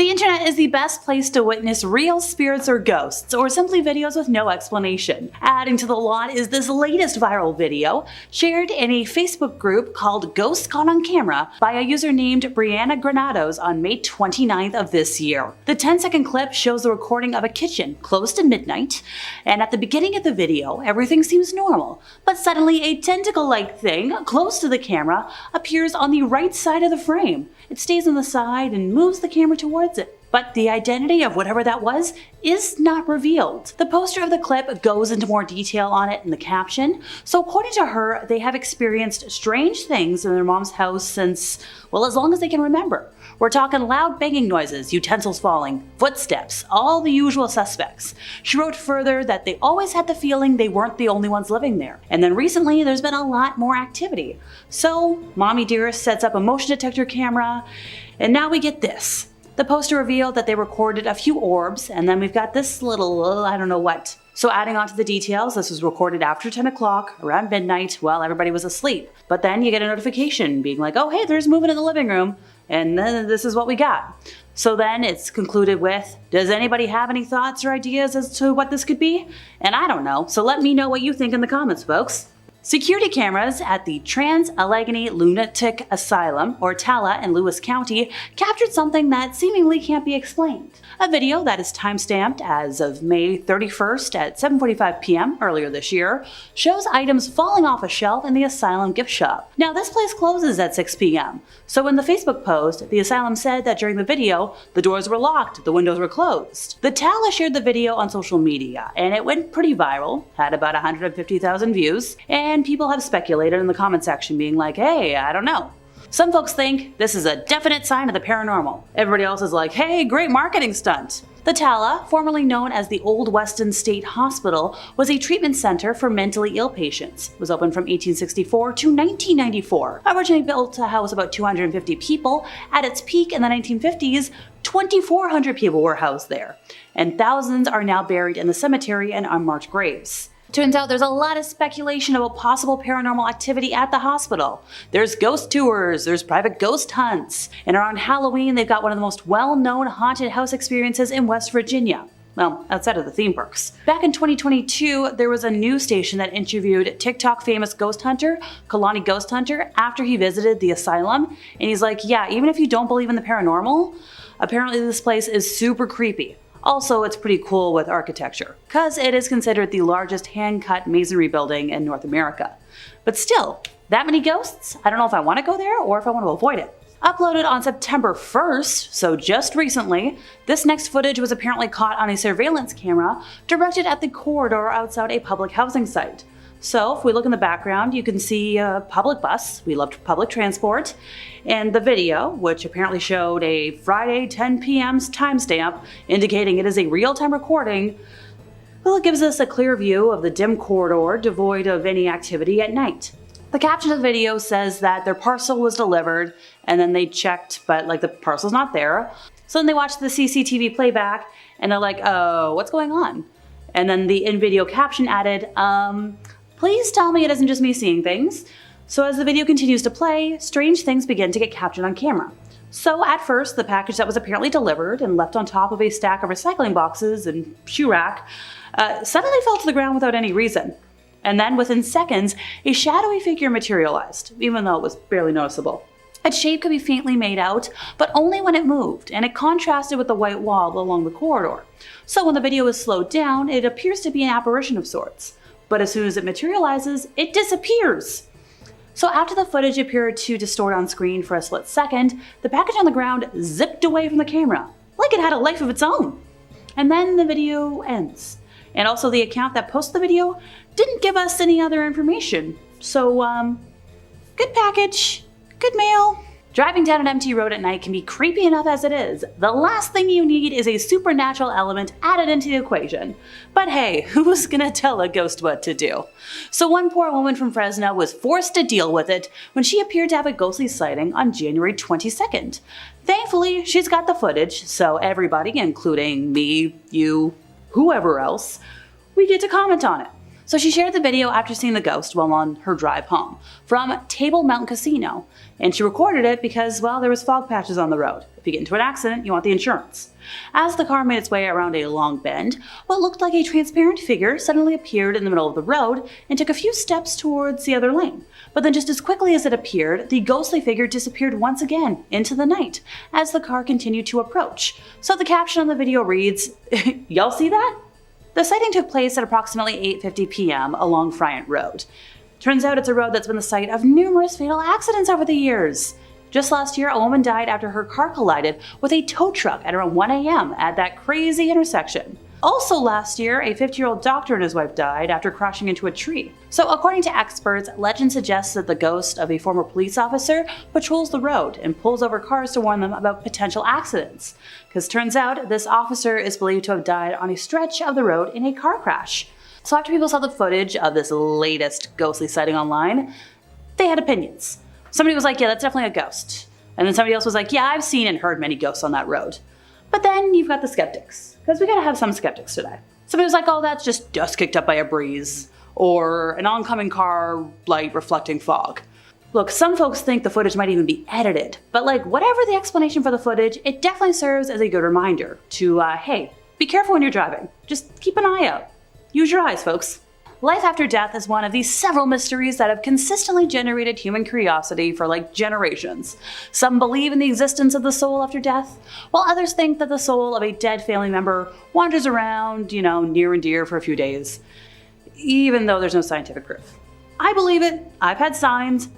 The internet is the best place to witness real spirits or ghosts, or simply videos with no explanation. Adding to the lot is this latest viral video, shared in a Facebook group called Ghost Caught on Camera by a user named Brianna Granados on May 29th of this year. The 10-second clip shows the recording of a kitchen closed at midnight, and at the beginning of the video, everything seems normal, but suddenly a tentacle-like thing close to the camera appears on the right side of the frame. It stays on the side and moves the camera towards it. But the identity of whatever that was is not revealed. The poster of the clip goes into more detail on it in the caption. So according to her, they have experienced strange things in their mom's house since, well, as long as they can remember. We're talking loud banging noises, utensils falling, footsteps, all the usual suspects. She wrote further that they always had the feeling they weren't the only ones living there. And then recently, there's been a lot more activity. So, Mommy Dearest sets up a motion detector camera, and now we get this. The poster revealed that they recorded a few orbs, and then we've got this little, I don't know what. So adding on to the details, this was recorded after 10 o'clock, around midnight, while everybody was asleep. But then you get a notification being like, oh hey, there's movement in the living room, and then this is what we got. So then it's concluded with, does anybody have any thoughts or ideas as to what this could be? And I don't know, so let me know what you think in the comments, folks. Security cameras at the Trans-Allegheny Lunatic Asylum, or TALA, in Lewis County captured something that seemingly can't be explained. A video that is timestamped as of May 31st at 7:45 p.m. earlier this year shows items falling off a shelf in the asylum gift shop. Now this place closes at 6 p.m., so in the Facebook post, the asylum said that during the video, the doors were locked, the windows were closed. The TALA shared the video on social media, and it went pretty viral, had about 150,000 views, and people have speculated in the comment section being like, hey, I don't know. Some folks think this is a definite sign of the paranormal. Everybody else is like, hey, great marketing stunt. The TALA, formerly known as the Old Weston State Hospital, was a treatment center for mentally ill patients. It was open from 1864 to 1994. Originally built to house about 250 people, at its peak in the 1950s, 2,400 people were housed there, and thousands are now buried in the cemetery in unmarked graves. Turns out there's a lot of speculation about possible paranormal activity at the hospital. There's ghost tours, there's private ghost hunts, and around Halloween they've got one of the most well-known haunted house experiences in West Virginia. Well, outside of the theme parks. Back in 2022, there was a news station that interviewed TikTok famous ghost hunter, Kalani Ghost Hunter, after he visited the asylum, and he's like, yeah, even if you don't believe in the paranormal, apparently this place is super creepy. Also, it's pretty cool with architecture, cause it is considered the largest hand-cut masonry building in North America. But still, that many ghosts? I don't know if I want to go there or if I want to avoid it. Uploaded on September 1st, so just recently, this next footage was apparently caught on a surveillance camera directed at the corridor outside a public housing site. So if we look in the background, you can see a public bus, we loved public transport, and the video, which apparently showed a Friday 10 p.m.'s timestamp indicating it is a real-time recording, well, it gives us a clear view of the dim corridor devoid of any activity at night. The caption of the video says that their parcel was delivered, and then they checked, but like the parcel's not there. So then they watched the CCTV playback, and they're like, oh, what's going on? And then the in-video caption added, please tell me it isn't just me seeing things. So as the video continues to play, strange things begin to get captured on camera. So at first, the package that was apparently delivered and left on top of a stack of recycling boxes and shoe rack suddenly fell to the ground without any reason. And then within seconds, a shadowy figure materialized, even though it was barely noticeable. Its shape could be faintly made out, but only when it moved, and it contrasted with the white wall along the corridor. So when the video is slowed down, it appears to be an apparition of sorts. But as soon as it materializes, it disappears. So after the footage appeared to distort on screen for a split second, the package on the ground zipped away from the camera, like it had a life of its own. And then the video ends. And also the account that posted the video didn't give us any other information. So, good package, good mail. Driving down an empty road at night can be creepy enough as it is. The last thing you need is a supernatural element added into the equation. But hey, who's gonna tell a ghost what to do? So one poor woman from Fresno was forced to deal with it when she appeared to have a ghostly sighting on January 22nd. Thankfully, she's got the footage, so everybody, including me, you, whoever else, we get to comment on it. So she shared the video after seeing the ghost while on her drive home from Table Mountain Casino, and she recorded it because, well, there was fog patches on the road. If you get into an accident, you want the insurance. As the car made its way around a long bend, what looked like a transparent figure suddenly appeared in the middle of the road and took a few steps towards the other lane. But then just as quickly as it appeared, the ghostly figure disappeared once again into the night as the car continued to approach. So the caption on the video reads, "Y'all see that?" The sighting took place at approximately 8:50 p.m. along Friant Road. Turns out it's a road that's been the site of numerous fatal accidents over the years. Just last year, a woman died after her car collided with a tow truck at around 1 a.m. at that crazy intersection. Also last year, a 50-year-old doctor and his wife died after crashing into a tree. So according to experts, legend suggests that the ghost of a former police officer patrols the road and pulls over cars to warn them about potential accidents. Because turns out, this officer is believed to have died on a stretch of the road in a car crash. So after people saw the footage of this latest ghostly sighting online, they had opinions. Somebody was like, yeah, that's definitely a ghost. And then somebody else was like, yeah, I've seen and heard many ghosts on that road. But then you've got the skeptics, because we gotta have some skeptics today. Somebody was like, oh, that's just dust kicked up by a breeze, or an oncoming car light reflecting fog. Look, some folks think the footage might even be edited, but like whatever the explanation for the footage, it definitely serves as a good reminder to, hey, be careful when you're driving. Just keep an eye out. Use your eyes, folks. Life after death is one of these several mysteries that have consistently generated human curiosity for like generations. Some believe in the existence of the soul after death, while others think that the soul of a dead family member wanders around, near and dear for a few days, even though there's no scientific proof. I believe it. I've had signs.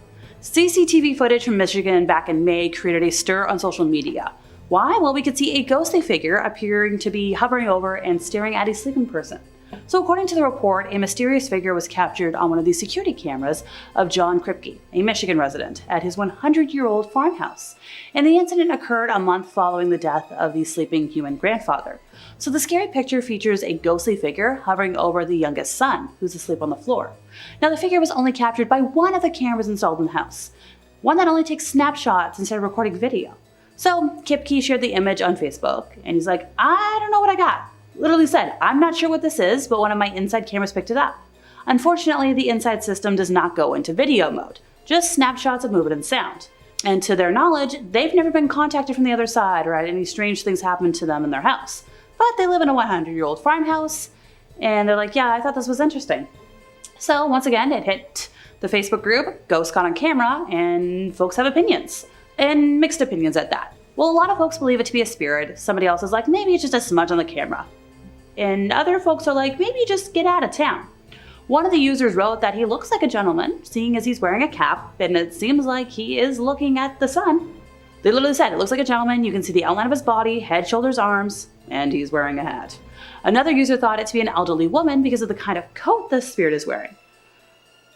CCTV footage from Michigan back in May created a stir on social media. Why? Well, we could see a ghostly figure appearing to be hovering over and staring at a sleeping person. So according to the report, a mysterious figure was captured on one of the security cameras of John Kripke, a Michigan resident, at his 100-year-old farmhouse. And the incident occurred a month following the death of the sleeping human grandfather. So the scary picture features a ghostly figure hovering over the youngest son, who's asleep on the floor. Now the figure was only captured by one of the cameras installed in the house, one that only takes snapshots instead of recording video. So Kripke shared the image on Facebook, and he's like, I don't know what I got. Literally said, I'm not sure what this is, but one of my inside cameras picked it up. Unfortunately, the inside system does not go into video mode, just snapshots of movement and sound. And to their knowledge, they've never been contacted from the other side or had any strange things happen to them in their house. But they live in a 100-year-old farmhouse, and they're like, yeah, I thought this was interesting. So once again, it hit the Facebook group, Ghost Caught on Camera, and folks have opinions. And mixed opinions at that. Well, a lot of folks believe it to be a spirit. Somebody else is like, maybe it's just a smudge on the camera. And other folks are like, maybe just get out of town. One of the users wrote that he looks like a gentleman, seeing as he's wearing a cap, and it seems like he is looking at the sun. They literally said, it looks like a gentleman, you can see the outline of his body, head, shoulders, arms, and he's wearing a hat. Another user thought it to be an elderly woman because of the kind of coat the spirit is wearing.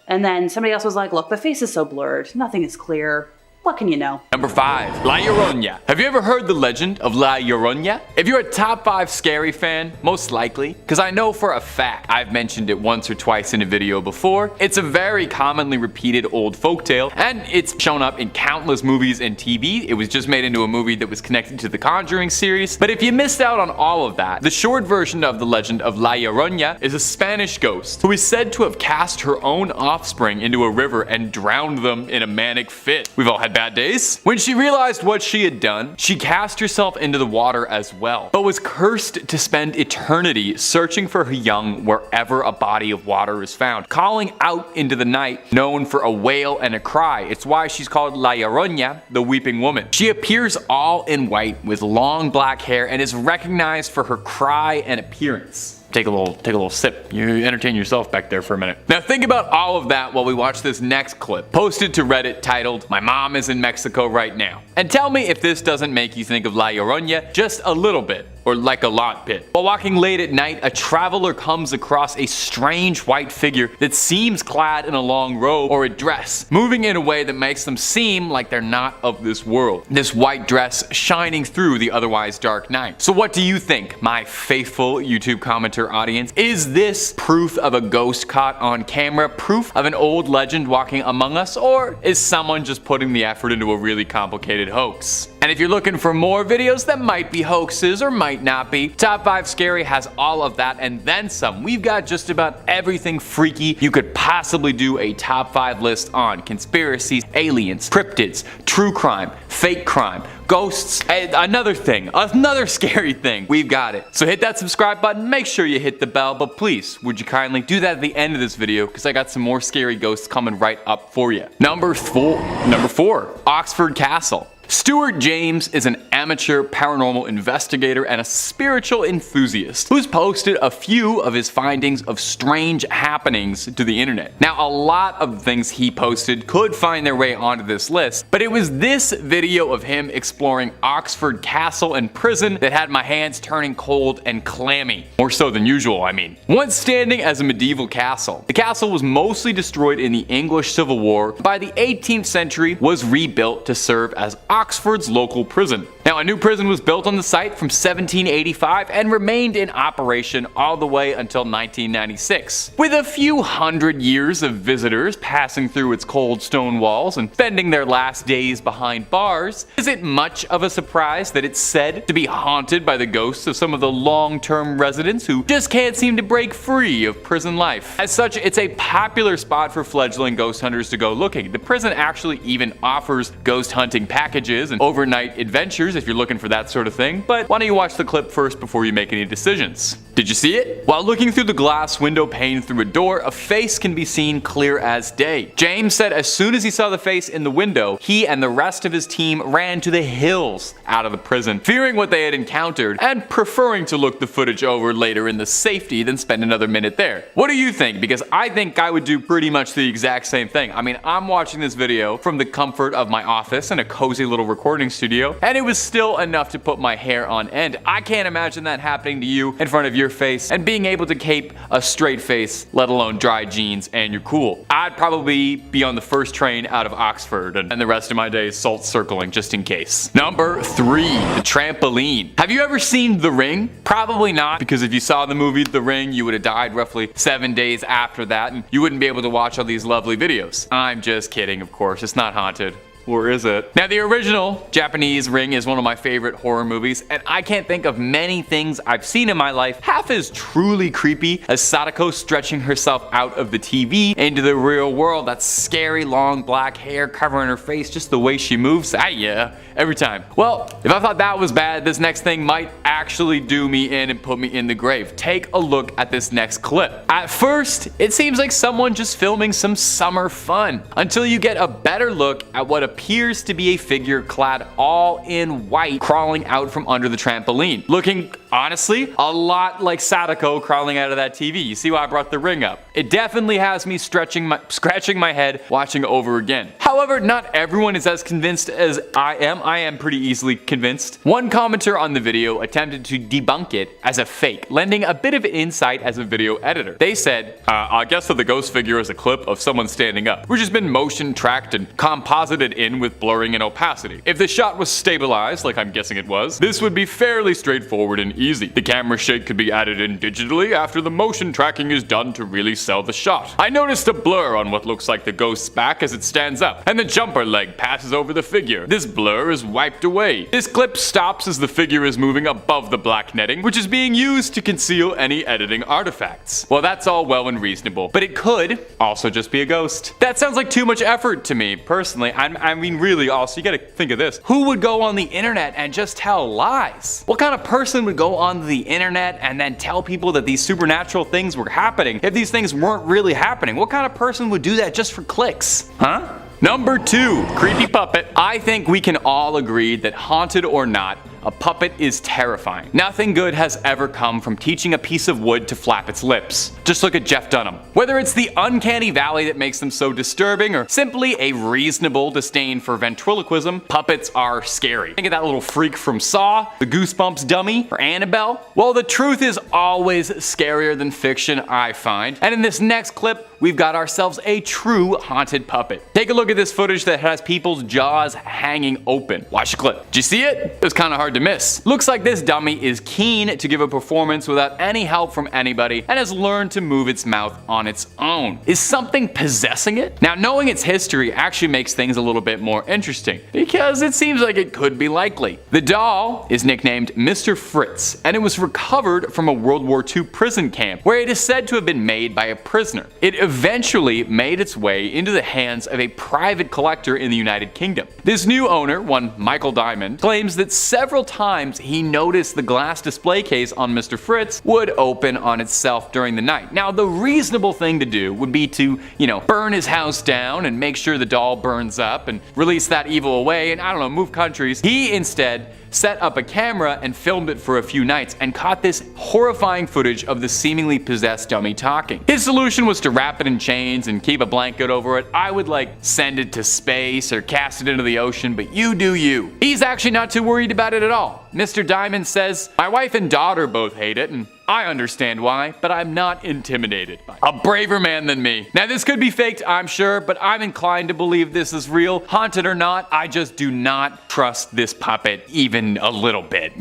And then somebody else was like, look, the face is so blurred, nothing is clear. What can you know? Number 5. Lauronia. Have you ever heard the legend of Lauronia? If you're a top 5 scary fan, most likely, because I know for a fact I've mentioned it once or twice in a video before, it's a very commonly repeated old folktale, and it's shown up in countless movies and TV. It was just made into a movie that was connected to the Conjuring series. But if you missed out on all of that, the short version of the legend of Lauronia is a Spanish ghost who is said to have cast her own offspring into a river and drowned them in a manic fit. We've all had bad days. When she realized what she had done, she cast herself into the water as well, but was cursed to spend eternity searching for her young wherever a body of water is found, calling out into the night, known for a wail and a cry. It's why she's called Lauronia, the weeping woman. She appears all in white with long black hair and is recognized for her cry and appearance. Take a little sip. You entertain yourself back there for a minute. Now think about all of that while we watch this next clip, posted to Reddit titled, "My Mom is in Mexico Right Now." And tell me if this doesn't make you think of Lauronia just a little bit, or like a lot bit. While walking late at night, a traveler comes across a strange white figure that seems clad in a long robe or a dress, moving in a way that makes them seem like they're not of this world. This white dress shining through the otherwise dark night. So what do you think, my faithful YouTube commenter audience? Is this proof of a ghost caught on camera, proof of an old legend walking among us, or is someone just putting the effort into a really complicated hoax? And if you're looking for more videos that might be hoaxes or might not be, Top 5 Scary has all of that and then some. We've got just about everything freaky you could possibly do a top 5 list on. Conspiracies, aliens, cryptids, true crime, fake crime, ghosts, and another scary thing. We've got it. So hit that subscribe button, make sure you hit the bell, but please, would you kindly do that at the end of this video, because I got some more scary ghosts coming right up for you. Number 4, Oxford Castle. Stuart James is an amateur paranormal investigator and a spiritual enthusiast who's posted a few of his findings of strange happenings to the internet. Now, a lot of things he posted could find their way onto this list, but it was this video of him exploring Oxford Castle and prison that had my hands turning cold and clammy. More so than usual, I mean. Once standing as a medieval castle, the castle was mostly destroyed in the English Civil War. By the 18th century, was rebuilt to serve as Oxford's local prison. Now, a new prison was built on the site from 1785 and remained in operation all the way until 1996. With a few hundred years of visitors passing through its cold stone walls and spending their last days behind bars, is it much of a surprise that it's said to be haunted by the ghosts of some of the long-term residents who just can't seem to break free of prison life? As such, it's a popular spot for fledgling ghost hunters to go looking. The prison actually even offers ghost hunting packages and overnight adventures if you're looking for that sort of thing, but why don't you watch the clip first before you make any decisions? Did you see it? While looking through the glass window pane through a door, a face can be seen clear as day. James said as soon as he saw the face in the window, he and the rest of his team ran to the hills out of the prison, fearing what they had encountered and preferring to look the footage over later in the safety than spend another minute there. What do you think? Because I think I would do pretty much the exact same thing. I mean, I'm watching this video from the comfort of my office in a cozy little recording studio, and it was still enough to put my hair on end. I can't imagine that happening to you in front of your face and being able to keep a straight face, let alone dry jeans, and you're cool. I'd probably be on the first train out of Oxford and the rest of my days salt circling just in case. Number 3, the trampoline. Have you ever seen The Ring? Probably not, because if you saw the movie The Ring, you would have died roughly 7 days after that, and you wouldn't be able to watch all these lovely videos. I'm just kidding, of course. It's not haunted. Or is it? Now, the original Japanese Ring is one of my favorite horror movies, and I can't think of many things I've seen in my life half as truly creepy as Sadako stretching herself out of the TV into the real world. That scary long black hair covering her face, just the way she moves. Yeah, every time. Well, if I thought that was bad, this next thing might actually do me in and put me in the grave. Take a look at this next clip. At first, it seems like someone just filming some summer fun, until you get a better look at what appears to be a figure clad all in white crawling out from under the trampoline. Looking, honestly, a lot like Sadako crawling out of that TV. You see why I brought the ring up? It definitely has me scratching my head watching over again. However, not everyone is as convinced as I am. I am pretty easily convinced. One commenter on the video attempted to debunk it as a fake, lending a bit of insight as a video editor. They said, I guess that the ghost figure is a clip of someone standing up, which has been motion tracked and composited in with blurring and opacity. If the shot was stabilized, like I'm guessing it was, this would be fairly straightforward and easy. The camera shake could be added in digitally after the motion tracking is done to really sell the shot. I noticed a blur on what looks like the ghost's back as it stands up, and the jumper leg passes over the figure. This blur is wiped away. This clip stops as the figure is moving above the black netting, which is being used to conceal any editing artifacts. Well, that's all well and reasonable, but it could also just be a ghost. That sounds like too much effort to me, personally. I mean, really, also, you gotta think of this. Who would go on the internet and just tell lies? What kind of person would go on the internet and then tell people that these supernatural things were happening if these things weren't really happening? What kind of person would do that just for clicks? Huh? Number 2, creepy puppet. I think we can all agree that, haunted or not, a puppet is terrifying. Nothing good has ever come from teaching a piece of wood to flap its lips. Just look at Jeff Dunham. Whether it's the uncanny valley that makes them so disturbing or simply a reasonable disdain for ventriloquism, puppets are scary. Think of that little freak from Saw, the Goosebumps dummy, or Annabelle. Well, the truth is always scarier than fiction, I find. And in this next clip, we've got ourselves a true haunted puppet. Take a look at this footage that has people's jaws hanging open. Watch the clip. Did you see it? It was kind of hard to miss. Looks like this dummy is keen to give a performance without any help from anybody and has learned to move its mouth on its own. Is something possessing it? Now, knowing its history actually makes things a little bit more interesting because it seems like it could be likely. The doll is nicknamed Mr. Fritz, and it was recovered from a World War II prison camp where it is said to have been made by a prisoner. It eventually made its way into the hands of a private collector in the United Kingdom. This new owner, one Michael Diamond, claims that several times he noticed the glass display case on Mr. Fritz would open on itself during the night. Now, the reasonable thing to do would be to, burn his house down and make sure the doll burns up and release that evil away and, move countries. He instead set up a camera and filmed it for a few nights and caught this horrifying footage of the seemingly possessed dummy talking. His solution was to wrap it in chains and keep a blanket over it. I would send it to space or cast it into the ocean, but you do you. He's actually not too worried about it at all. Mr. Diamond says, "My wife and daughter both hate it, and I understand why, but I'm not intimidated by it. A braver man than me." Now, this could be faked, I'm sure, but I'm inclined to believe this is real. Haunted or not, I just do not trust this puppet even a little bit,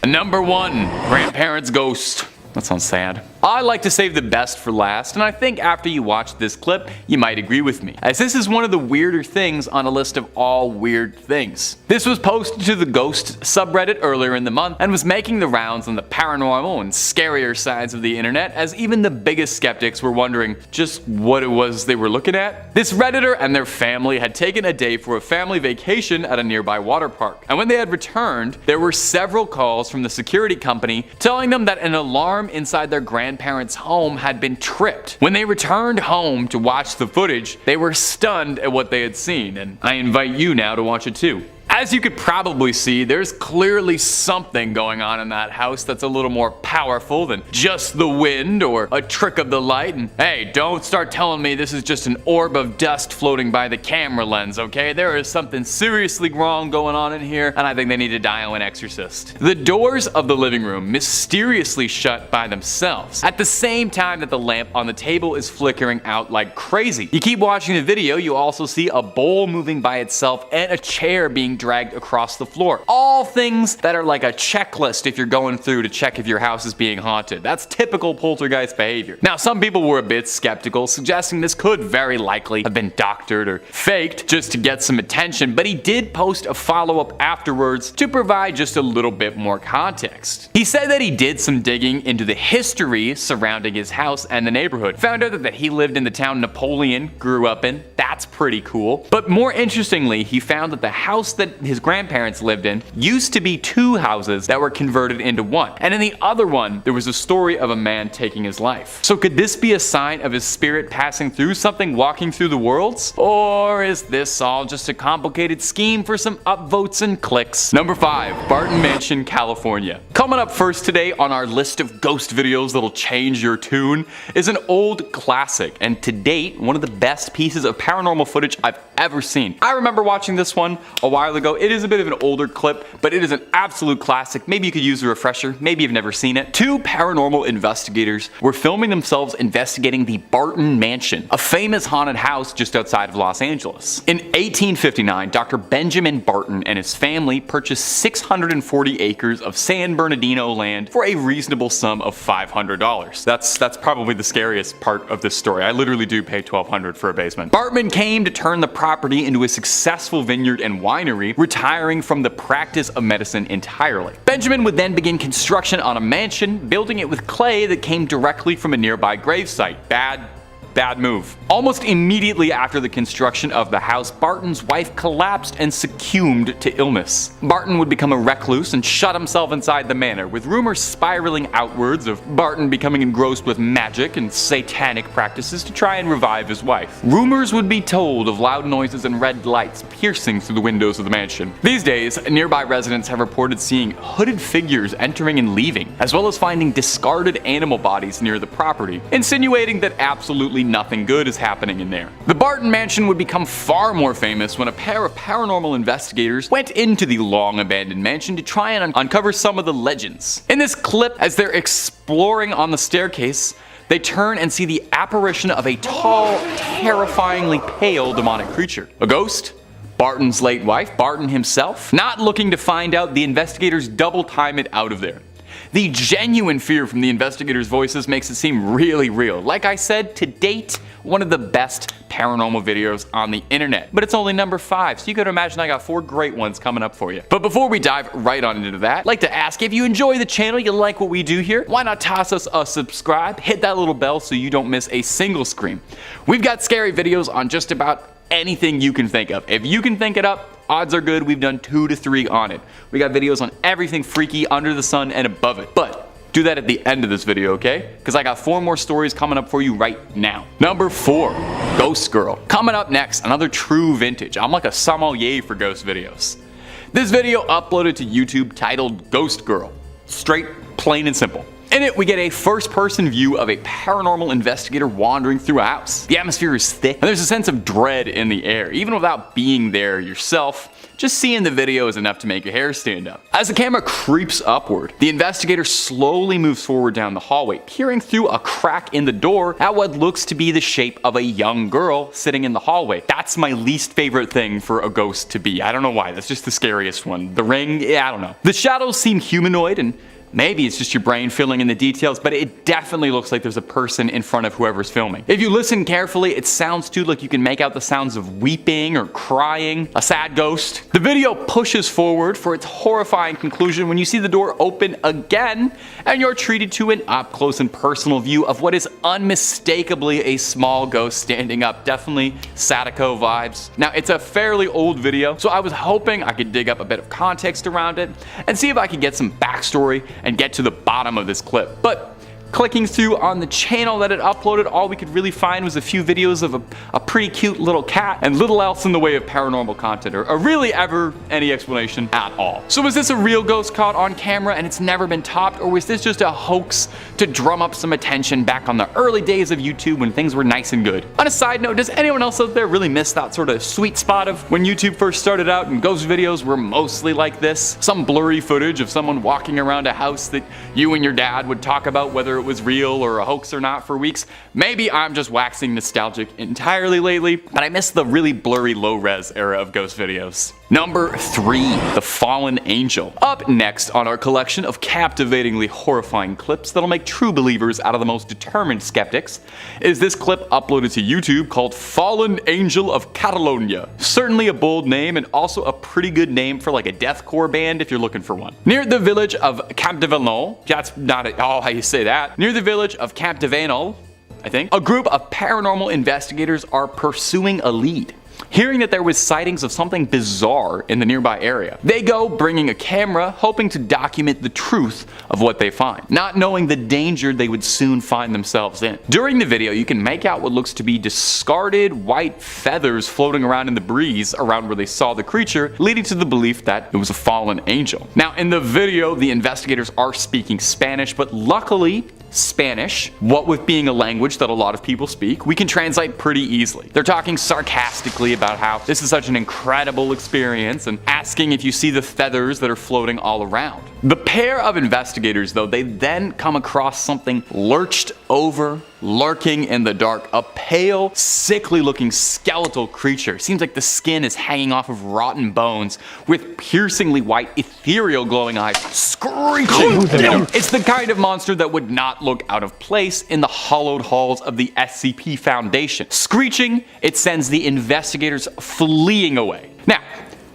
Number 1, grandparents' ghost. That sounds sad. I like to save the best for last, and I think after you watch this clip, you might agree with me, as this is one of the weirder things on a list of all weird things. This was posted to the Ghost subreddit earlier in the month and was making the rounds on the paranormal and scarier sides of the internet, as even the biggest skeptics were wondering just what it was they were looking at. This redditor and their family had taken a day for a family vacation at a nearby water park, and when they had returned, there were several calls from the security company telling them that an alarm inside their grandparents' home had been tripped. When they returned home to watch the footage, they were stunned at what they had seen, and I invite you now to watch it too. As you could probably see, there's clearly something going on in that house that's a little more powerful than just the wind or a trick of the light. And hey, don't start telling me this is just an orb of dust floating by the camera lens, okay? There is something seriously wrong going on in here, and I think they need to dial an exorcist. The doors of the living room mysteriously shut by themselves, at the same time that the lamp on the table is flickering out like crazy. You keep watching the video, you also see a bowl moving by itself and a chair being dragged across the floor. All things that are like a checklist if you're going through to check if your house is being haunted. That's typical poltergeist behavior. Now, some people were a bit skeptical, suggesting this could very likely have been doctored or faked just to get some attention, but he did post a follow-up afterwards to provide just a little bit more context. He said that he did some digging into the history surrounding his house and the neighborhood. Found out that he lived in the town Napoleon grew up in. That's pretty cool. But more interestingly, he found that the house that his grandparents lived in used to be 2 houses that were converted into 1. And in the other one, there was a story of a man taking his life. So could this be a sign of his spirit passing through something walking through the worlds? Or is this all just a complicated scheme for some upvotes and clicks? Number 5, Barton Mansion, California. Coming up first today on our list of ghost videos that'll change your tune is an old classic, and to date, one of the best pieces of paranormal footage I've ever seen. I remember watching this one a while ago. It is a bit of an older clip, but it is an absolute classic. Maybe you could use a refresher. Maybe you've never seen it. 2 paranormal investigators were filming themselves investigating the Barton Mansion, a famous haunted house just outside of Los Angeles. In 1859, Dr. Benjamin Barton and his family purchased 640 acres of San Bernardino land for a reasonable sum of $500. That's probably the scariest part of this story. I literally do pay $1,200 for a basement. Barton came to turn the property into a successful vineyard and winery, retiring from the practice of medicine entirely. Benjamin would then begin construction on a mansion, building it with clay that came directly from a nearby gravesite. Bad move. Almost immediately after the construction of the house, Barton's wife collapsed and succumbed to illness. Barton would become a recluse and shut himself inside the manor, with rumors spiraling outwards of Barton becoming engrossed with magic and satanic practices to try and revive his wife. Rumors would be told of loud noises and red lights piercing through the windows of the mansion. These days, nearby residents have reported seeing hooded figures entering and leaving, as well as finding discarded animal bodies near the property, insinuating that absolutely nothing good is happening in there. The Barton Mansion would become far more famous when a pair of paranormal investigators went into the long abandoned mansion to try and uncover some of the legends. In this clip, as they're exploring on the staircase, they turn and see the apparition of a tall, terrifyingly pale demonic creature. A ghost? Barton's late wife, Barton himself? Not looking to find out, the investigators double time it out of there. The genuine fear from the investigators' voices makes it seem really real. Like I said, to date, one of the best paranormal videos on the internet. But it's only number 5, so you could imagine I got 4 great ones coming up for you. But before we dive right on into that, I'd like to ask, if you enjoy the channel, you like what we do here, why not toss us a subscribe, hit that little bell so you don't miss a single scream. We've got scary videos on just about anything you can think of. If you can think it up, odds are good we've done 2 to 3 on it. We got videos on everything freaky under the sun and above it. But do that at the end of this video, okay? Because I got 4 more stories coming up for you right now. Number 4, Ghost Girl. Coming up next, another true vintage. I'm like a sommelier for ghost videos. This video uploaded to YouTube titled Ghost Girl. Straight, plain and simple. In it, we get a first-person view of a paranormal investigator wandering through a house. The atmosphere is thick, and there's a sense of dread in the air. Even without being there yourself, just seeing the video is enough to make your hair stand up. As the camera creeps upward, the investigator slowly moves forward down the hallway, peering through a crack in the door at what looks to be the shape of a young girl sitting in the hallway. That's my least favorite thing for a ghost to be. I don't know why, that's just the scariest one. The ring, yeah, I don't know. The shadows seem humanoid, and maybe it's just your brain filling in the details, but it definitely looks like there's a person in front of whoever's filming. If you listen carefully, it sounds too like you can make out the sounds of weeping or crying, a sad ghost. The video pushes forward for its horrifying conclusion when you see the door open again, and you're treated to an up close and personal view of what is unmistakably a small ghost standing up. Definitely Sadako vibes. Now, it's a fairly old video, so I was hoping I could dig up a bit of context around it and see if I could get some backstory and get to the bottom of this clip. But clicking through on the channel that it uploaded, all we could really find was a few videos of a pretty cute little cat and little else in the way of paranormal content, or really ever any explanation at all. So was this a real ghost caught on camera and it's never been topped, or was this just a hoax to drum up some attention back on the early days of YouTube when things were nice and good? On a side note, does anyone else out there really miss that sort of sweet spot of when YouTube first started out and ghost videos were mostly like this? Some blurry footage of someone walking around a house that you and your dad would talk about whether it was real or a hoax or not for weeks. Maybe I'm just waxing nostalgic entirely lately, but I miss the really blurry low-res era of ghost videos. Number 3, The Fallen Angel. Up next on our collection of captivatingly horrifying clips that'll make true believers out of the most determined skeptics is this clip uploaded to YouTube called Fallen Angel of Catalonia. Certainly a bold name and also a pretty good name for like a deathcore band if you're looking for one. Near the village of Campdevenol, that's not how you say that. Near the village of Campdevenol, I think, a group of paranormal investigators are pursuing a lead. Hearing that there was sightings of something bizarre in the nearby area, they go bringing a camera, hoping to document the truth of what they find, not knowing the danger they would soon find themselves in. During the video, you can make out what looks to be discarded white feathers floating around in the breeze around where they saw the creature, leading to the belief that it was a fallen angel. Now, in the video, the investigators are speaking Spanish, but luckily, Spanish, what with being a language that a lot of people speak, we can translate pretty easily. They're talking sarcastically about how this is such an incredible experience and asking if you see the feathers that are floating all around. The pair of investigators, though, they then come across something lurched over, lurking in the dark. A pale, sickly looking skeletal creature. Seems like the skin is hanging off of rotten bones with piercingly white, ethereal glowing eyes screeching. It's the kind of monster that would not look out of place in the hollowed halls of the SCP Foundation. Screeching, it sends the investigators fleeing away. Now,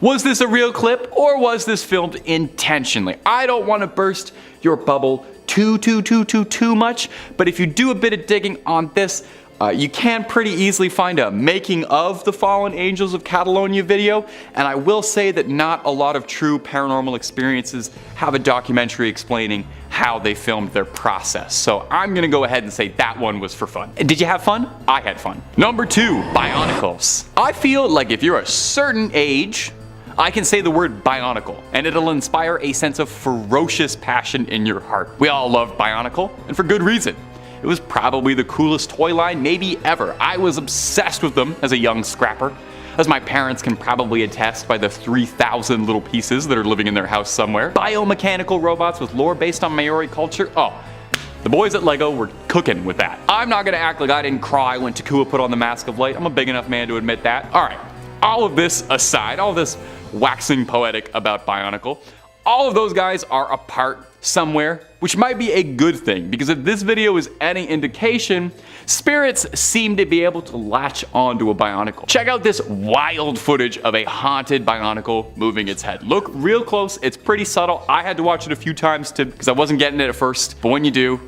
was this a real clip or was this filmed intentionally? I don't want to burst your bubble too much, but if you do a bit of digging on this, you can pretty easily find a making of the Fallen Angels of Catalonia video, and I will say that not a lot of true paranormal experiences have a documentary explaining how they filmed their process. So I'm gonna go ahead and say that one was for fun. Did you have fun? I had fun. Number 2, Bionicles. I feel like if you're a certain age, I can say the word Bionicle, and it'll inspire a sense of ferocious passion in your heart. We all loved Bionicle, and for good reason. It was probably the coolest toy line maybe ever. I was obsessed with them as a young scrapper, as my parents can probably attest by the 3,000 little pieces that are living in their house somewhere. Biomechanical robots with lore based on Maori culture. Oh, The boys at LEGO were cooking with that. I'm not gonna act like I didn't cry when Takua put on the Mask of Light. I'm a big enough man to admit that. Alright, all of this aside, all this waxing poetic about Bionicle, all of those guys are apart somewhere, which might be a good thing, because if this video is any indication, spirits seem to be able to latch onto a Bionicle. Check out this wild footage of a haunted Bionicle moving its head. Look real close, it's pretty subtle. I had to watch it a few times because I wasn't getting it at first, but when you do,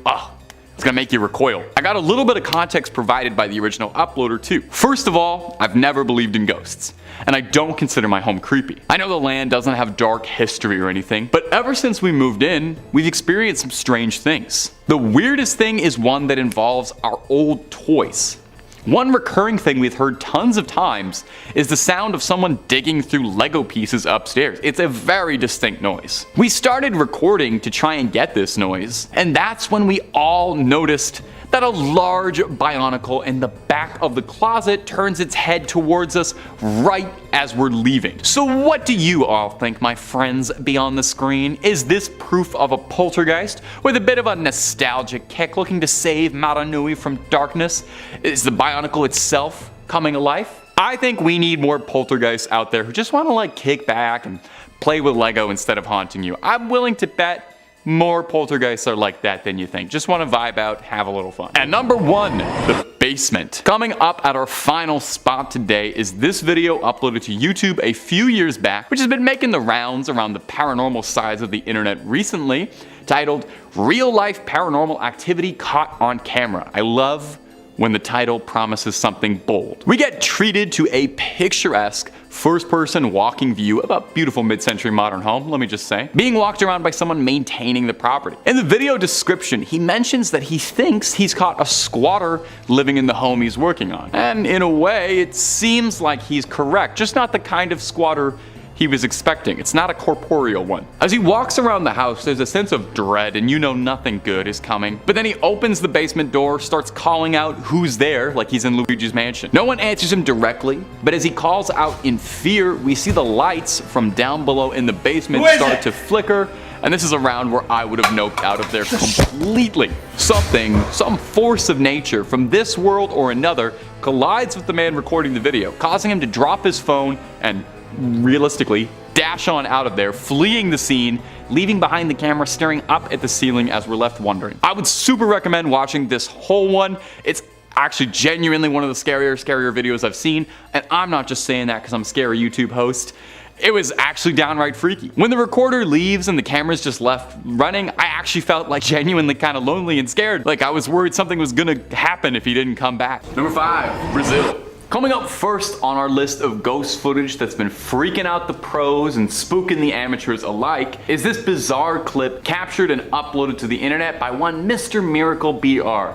it's gonna make you recoil. I got a little bit of context provided by the original uploader too. First of all, I've never believed in ghosts, and I don't consider my home creepy. I know the land doesn't have dark history or anything, but ever since we moved in, we've experienced some strange things. The weirdest thing is one that involves our old toys. One recurring thing we've heard tons of times is the sound of someone digging through Lego pieces upstairs. It's a very distinct noise. We started recording to try and get this noise, and that's when we all noticed that a large Bionicle in the back of the closet turns its head towards us right as we're leaving. So what do you all think, my friends beyond the screen? Is this proof of a poltergeist with a bit of a nostalgic kick looking to save Maranui from darkness? Is the Bionicle itself coming alive? I think we need more poltergeists out there who just want to like kick back and play with Lego instead of haunting you. I'm willing to bet more poltergeists are like that than you think. Just want to vibe out, have a little fun. And number 1, the basement. Coming up at our final spot today is this video uploaded to YouTube a few years back, which has been making the rounds around the paranormal sides of the internet recently, titled Real Life Paranormal Activity Caught on Camera. I love when the title promises something bold. We get treated to a picturesque first-person walking view of a beautiful mid-century modern home, let me just say, being walked around by someone maintaining the property. In the video description, he mentions that he thinks he's caught a squatter living in the home he's working on. And in a way, it seems like he's correct, just not the kind of squatter he was expecting. It's not a corporeal one. As he walks around the house, there's a sense of dread and you know nothing good is coming. But then he opens the basement door, starts calling out who's there, like he's in Luigi's mansion. No one answers him directly, but as he calls out in fear, we see the lights from down below in the basement start to flicker. And this is around where I would have noped out of there completely. Some force of nature from this world or another collides with the man recording the video, causing him to drop his phone and realistically dash on out of there, fleeing the scene, leaving behind the camera staring up at the ceiling as we're left wondering. I would super recommend watching this whole one. It's actually genuinely one of the scarier videos I've seen, and I'm not just saying that because I'm a scary YouTube host. It was actually downright freaky. When the recorder leaves and the camera's just left running, I actually felt like genuinely kind of lonely and scared. Like I was worried something was gonna happen if he didn't come back. Number 5, Brazil. Coming up first on our list of ghost footage that's been freaking out the pros and spooking the amateurs alike is this bizarre clip captured and uploaded to the internet by one Mr. Miracle BR.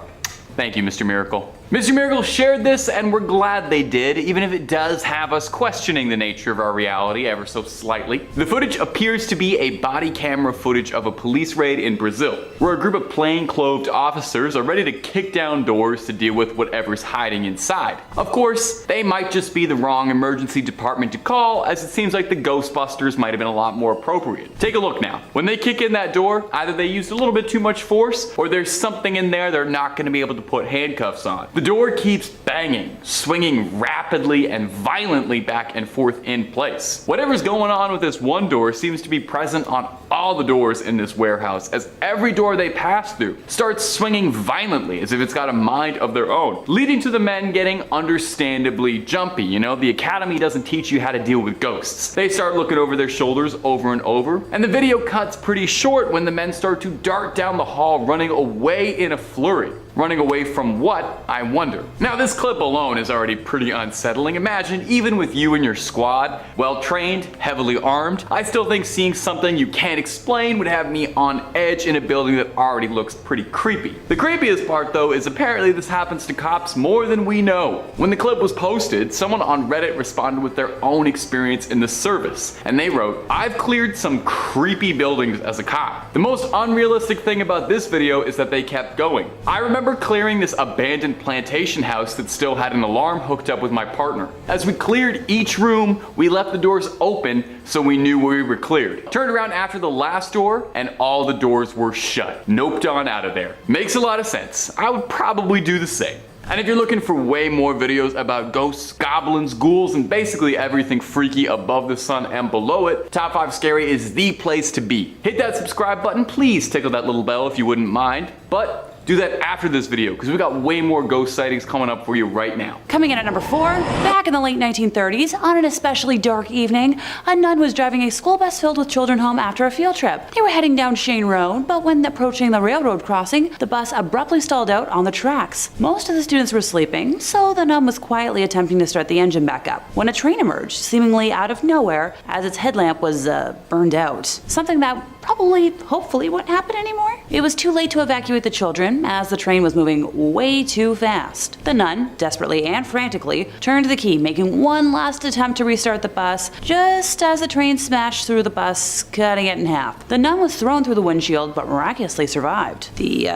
Thank you, Mr. Miracle. Mr. Miracle shared this and we're glad they did, even if it does have us questioning the nature of our reality ever so slightly. The footage appears to be a body camera footage of a police raid in Brazil, where a group of plainclothed officers are ready to kick down doors to deal with whatever's hiding inside. Of course, they might just be the wrong emergency department to call, as it seems like the Ghostbusters might have been a lot more appropriate. Take a look now. When they kick in that door, either they used a little bit too much force, or there's something in there they're not going to be able to put handcuffs on. The door keeps banging, swinging rapidly and violently back and forth in place. Whatever's going on with this one door seems to be present on all the doors in this warehouse, as every door they pass through starts swinging violently as if it's got a mind of their own, leading to the men getting understandably jumpy. You know, the academy doesn't teach you how to deal with ghosts. They start looking over their shoulders over and over, and the video cuts pretty short when the men start to dart down the hall, running away in a flurry. Running away from what, I wonder. Now this clip alone is already pretty unsettling. Imagine even with you and your squad, well trained, heavily armed, I still think seeing something you can't explain would have me on edge in a building that already looks pretty creepy. The creepiest part though is apparently this happens to cops more than we know. When the clip was posted, someone on Reddit responded with their own experience in the service, and they wrote, "I've cleared some creepy buildings as a cop. The most unrealistic thing about this video is that they kept going. I remember clearing this abandoned plantation house that still had an alarm hooked up with my partner. As we cleared each room, we left the doors open so we knew we were cleared. Turned around after the the last door and all the doors were shut. Noped on out of there. Makes a lot of sense. I would probably do the same. And if you're looking for way more videos about ghosts, goblins, ghouls, and basically everything freaky above the sun and below it, Top 5 Scary is the place to be. Hit that subscribe button, please tickle that little bell if you wouldn't mind, but do that after this video because we got way more ghost sightings coming up for you right now. Coming in at number 4, back in the late 1930s, on an especially dark evening, a nun was driving a school bus filled with children home after a field trip. They were heading down Shane Road, but when approaching the railroad crossing, the bus abruptly stalled out on the tracks. Most of the students were sleeping, so the nun was quietly attempting to start the engine back up when a train emerged, seemingly out of nowhere, as its headlamp was burned out. Something that hopefully wouldn't happen anymore. It was too late to evacuate the children as the train was moving way too fast. The nun, desperately and frantically, turned the key, making one last attempt to restart the bus, just as the train smashed through the bus, cutting it in half. The nun was thrown through the windshield, but miraculously survived. The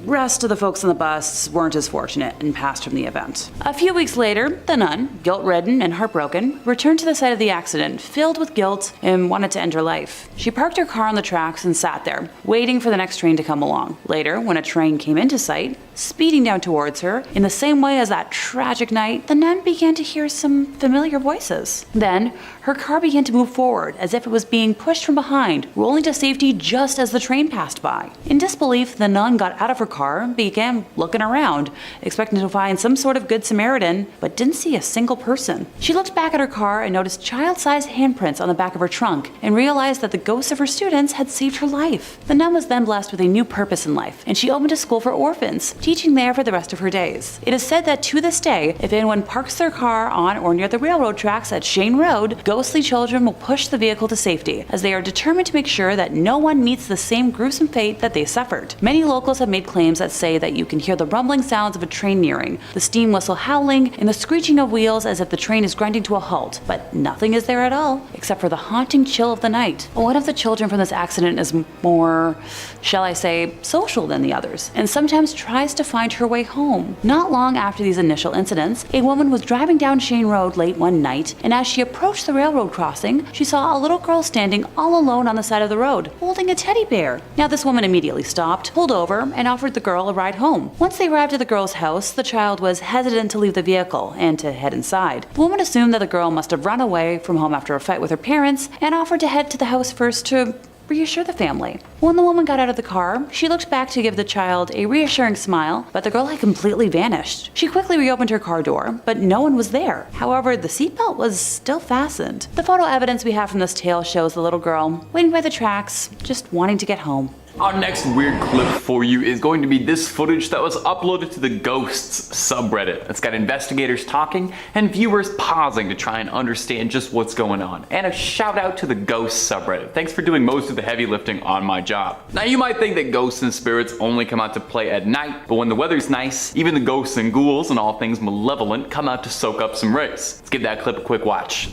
rest of the folks on the bus weren't as fortunate and passed from the event. A few weeks later, the nun, guilt-ridden and heartbroken, returned to the site of the accident, filled with guilt and wanted to end her life. She parked her car on the tracks and sat there, waiting for the next train to come along. Later, when a train came into sight, speeding down towards her, in the same way as that tragic night, the nun began to hear some familiar voices. Then, her car began to move forward as if it was being pushed from behind, rolling to safety just as the train passed by. In disbelief, the nun got out of her car and began looking around, expecting to find some sort of good Samaritan, but didn't see a single person. She looked back at her car and noticed child-sized handprints on the back of her trunk and realized that the ghosts of her students had saved her life. The nun was then blessed with a new purpose in life, and she opened a school for orphans, teaching there for the rest of her days. It is said that to this day, if anyone parks their car on or near the railroad tracks at Shane Road, ghostly children will push the vehicle to safety, as they are determined to make sure that no one meets the same gruesome fate that they suffered. Many locals have made claims that say that you can hear the rumbling sounds of a train nearing, the steam whistle howling, and the screeching of wheels as if the train is grinding to a halt, but nothing is there at all, except for the haunting chill of the night. One of the children from this accident is more, shall I say, social than the others, and sometimes tries to find her way home. Not long after these initial incidents, a woman was driving down Shane Road late one night, and as she approached the railroad crossing, she saw a little girl standing all alone on the side of the road, holding a teddy bear. Now this woman immediately stopped, pulled over, and offered the girl a ride home. Once they arrived at the girl's house, the child was hesitant to leave the vehicle and to head inside. The woman assumed that the girl must have run away from home after a fight with her parents and offered to head to the house first to reassure the family. When the woman got out of the car, she looked back to give the child a reassuring smile, but the girl had completely vanished. She quickly reopened her car door, but no one was there. However, the seatbelt was still fastened. The photo evidence we have from this tale shows the little girl waiting by the tracks, just wanting to get home. Our next weird clip for you is going to be this footage that was uploaded to the Ghosts subreddit. It's got investigators talking and viewers pausing to try and understand just what's going on. And a shout out to the Ghosts subreddit. Thanks for doing most of the heavy lifting on my job. Now you might think that ghosts and spirits only come out to play at night, but when the weather's nice, even the ghosts and ghouls and all things malevolent come out to soak up some rays. Let's give that clip a quick watch.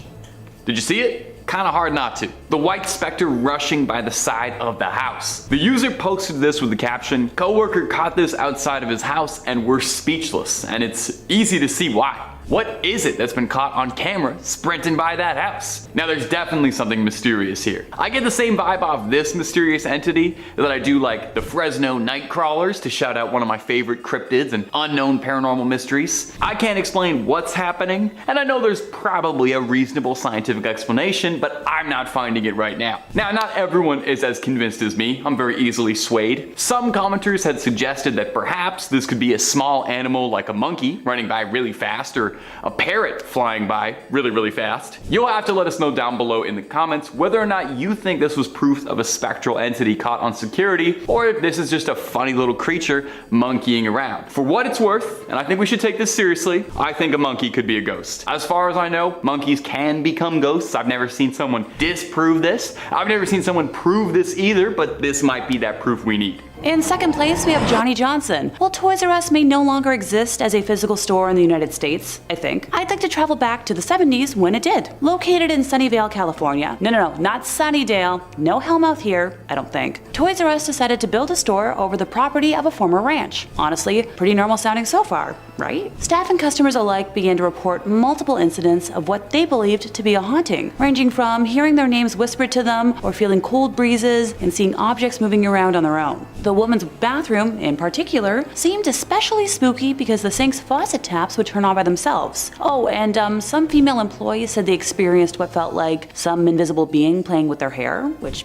Did you see it? Kinda hard not to. The White Spectre rushing by the side of the house. The user posted this with the caption, "Coworker caught this outside of his house and we're speechless," and it's easy to see why. What is it that's been caught on camera sprinting by that house? Now there's definitely something mysterious here. I get the same vibe off this mysterious entity that I do like the Fresno night crawlers, to shout out one of my favorite cryptids and unknown paranormal mysteries. I can't explain what's happening, and I know there's probably a reasonable scientific explanation, but I'm not finding it right now. Now, not everyone is as convinced as me. I'm very easily swayed. Some commenters had suggested that perhaps this could be a small animal like a monkey running by really fast, or a parrot flying by really, really fast. You'll have to let us know down below in the comments whether or not you think this was proof of a spectral entity caught on security, or if this is just a funny little creature monkeying around. For what it's worth, and I think we should take this seriously, I think a monkey could be a ghost. As far as I know, monkeys can become ghosts. I've never seen someone disprove this. I've never seen someone prove this either, but this might be that proof we need. In second place, we have Johnny Johnson. While Toys R Us may no longer exist as a physical store in the United States, I think, I'd like to travel back to the 70s when it did. Located in Sunnyvale, California. No, not Sunnydale. No Hellmouth here, I don't think. Toys R Us decided to build a store over the property of a former ranch. Honestly, pretty normal sounding so far. right? Staff and customers alike began to report multiple incidents of what they believed to be a haunting, ranging from hearing their names whispered to them or feeling cold breezes and seeing objects moving around on their own. The woman's bathroom, in particular, seemed especially spooky because the sink's faucet taps would turn on by themselves. Oh, and some female employees said they experienced what felt like some invisible being playing with their hair, which...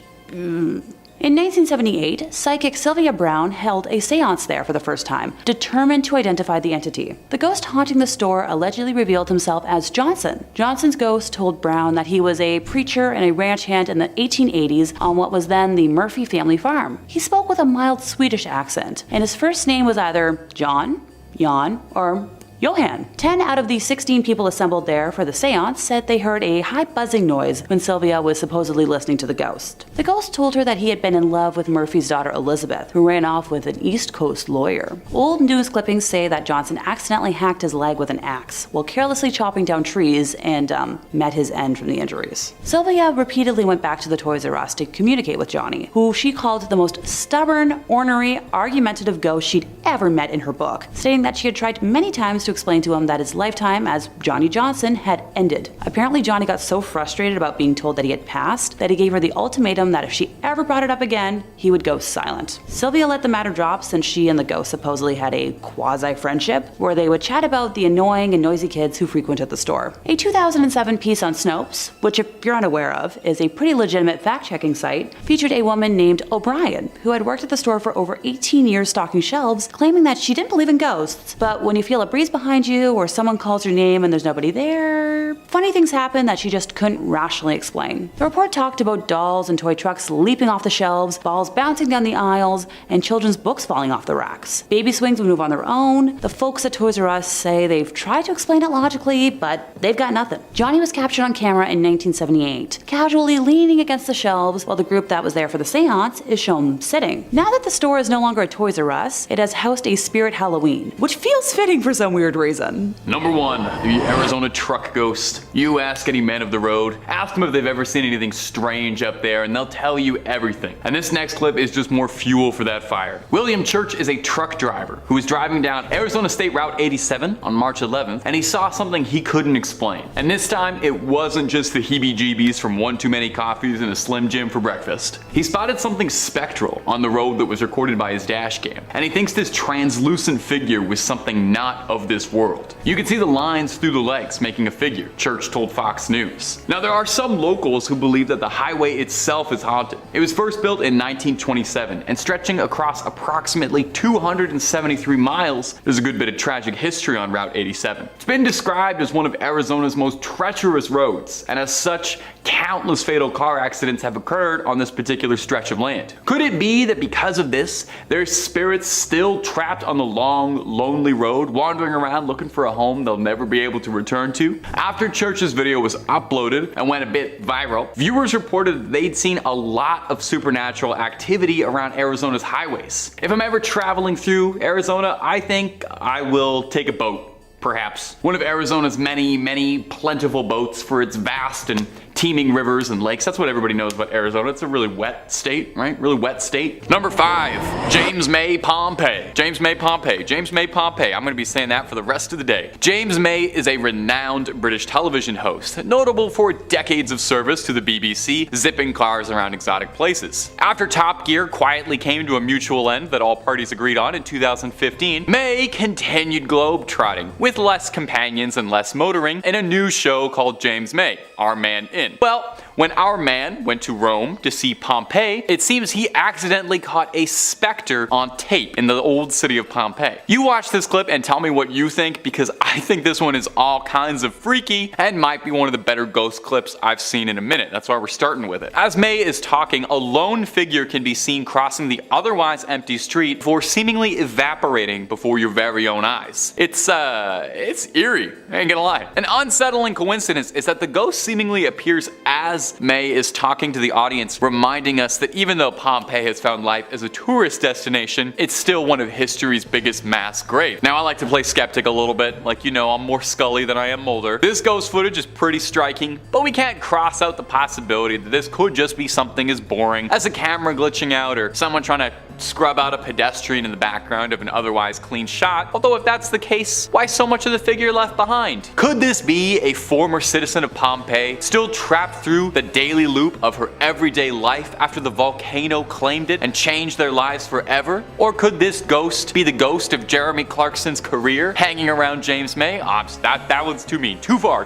In 1978, psychic Sylvia Brown held a seance there for the first time, determined to identify the entity. The ghost haunting the store allegedly revealed himself as Johnson. Johnson's ghost told Brown that he was a preacher and a ranch hand in the 1880s on what was then the Murphy family farm. He spoke with a mild Swedish accent, and his first name was either John, Jan, or Johan. 10 out of the 16 people assembled there for the seance said they heard a high buzzing noise when Sylvia was supposedly listening to the ghost. The ghost told her that he had been in love with Murphy's daughter Elizabeth, who ran off with an East Coast lawyer. Old news clippings say that Johnson accidentally hacked his leg with an axe while carelessly chopping down trees and met his end from the injuries. Sylvia repeatedly went back to the Toys R Us to communicate with Johnny, who she called the most stubborn, ornery, argumentative ghost she'd ever met in her book, stating that she had tried many times to explain to him that his lifetime as Johnny Johnson had ended. Apparently, Johnny got so frustrated about being told that he had passed that he gave her the ultimatum that if she ever brought it up again, he would go silent. Sylvia let the matter drop since she and the ghost supposedly had a quasi-friendship where they would chat about the annoying and noisy kids who frequented the store. A 2007 piece on Snopes, which if you're unaware of, is a pretty legitimate fact-checking site, featured a woman named O'Brien, who had worked at the store for over 18 years stocking shelves, claiming that she didn't believe in ghosts, but when you feel a breeze behind you or someone calls your name and there's nobody there, funny things happen that she just couldn't rationally explain. The report talked about dolls and toy trucks leaping off the shelves, balls bouncing down the aisles, and children's books falling off the racks. Baby swings would move on their own. The folks at Toys R Us say they've tried to explain it logically, but they've got nothing. Johnny was captured on camera in 1978, casually leaning against the shelves while the group that was there for the seance is shown sitting. Now that the store is no longer a Toys R Us, it has housed a Spirit Halloween, which feels fitting for some weird reason. Number 1, the Arizona truck ghost. You ask any man of the road, ask them if they've ever seen anything strange up there, and they'll tell you everything. And this next clip is just more fuel for that fire. William Church is a truck driver who was driving down Arizona State Route 87 on March 11th, and he saw something he couldn't explain. And this time, it wasn't just the heebie-jeebies from one too many coffees and a Slim Jim for breakfast. He spotted something spectral on the road that was recorded by his dash cam, and he thinks this translucent figure was something not of this world. You can see the lines through the legs making a figure, Church told Fox News. Now there are some locals who believe that the highway itself is haunted. It was first built in 1927 and stretching across approximately 273 miles, there's a good bit of tragic history on Route 87. It's been described as one of Arizona's most treacherous roads, and as such, countless fatal car accidents have occurred on this particular stretch of land. Could it be that because of this, there's spirits still trapped on the long, lonely road, wandering around looking for a home they'll never be able to return to? After Church's video was uploaded and went a bit viral, viewers reported that they'd seen a lot of supernatural activity around Arizona's highways. If I'm ever traveling through Arizona, I think I will take a boat. Perhaps. One of Arizona's many plentiful boats for its vast and teeming rivers and lakes. That's what everybody knows about Arizona. It's a really wet state, right? Really wet state. Number 5, James May Pompei. James May Pompei. James May Pompei. I'm going to be saying that for the rest of the day. James May is a renowned British television host, notable for decades of service to the BBC, zipping cars around exotic places. After Top Gear quietly came to a mutual end that all parties agreed on in 2015, May continued globe-trotting, with less companions and less motoring, in a new show called James May, Our Man In. Well, when our man went to Rome to see Pompeii, it seems he accidentally caught a specter on tape in the old city of Pompeii. You watch this clip and tell me what you think, because I think this one is all kinds of freaky and might be one of the better ghost clips I've seen in a minute. That's why we're starting with it. As May is talking, a lone figure can be seen crossing the otherwise empty street before seemingly evaporating before your very own eyes. It's eerie, I ain't gonna lie. An unsettling coincidence is that the ghost seemingly appears as May is talking to the audience, reminding us that even though Pompeii has found life as a tourist destination, it's still one of history's biggest mass graves. Now I like to play skeptic a little bit, like, you know, I'm more Scully than I am Mulder. This ghost footage is pretty striking, but we can't cross out the possibility that this could just be something as boring as a camera glitching out or someone trying to scrub out a pedestrian in the background of an otherwise clean shot, although if that's the case, why so much of the figure left behind? Could this be a former citizen of Pompeii, still trapped through the daily loop of her everyday life after the volcano claimed it and changed their lives forever? Or could this ghost be the ghost of Jeremy Clarkson's career hanging around James May? That one's too mean. Too far.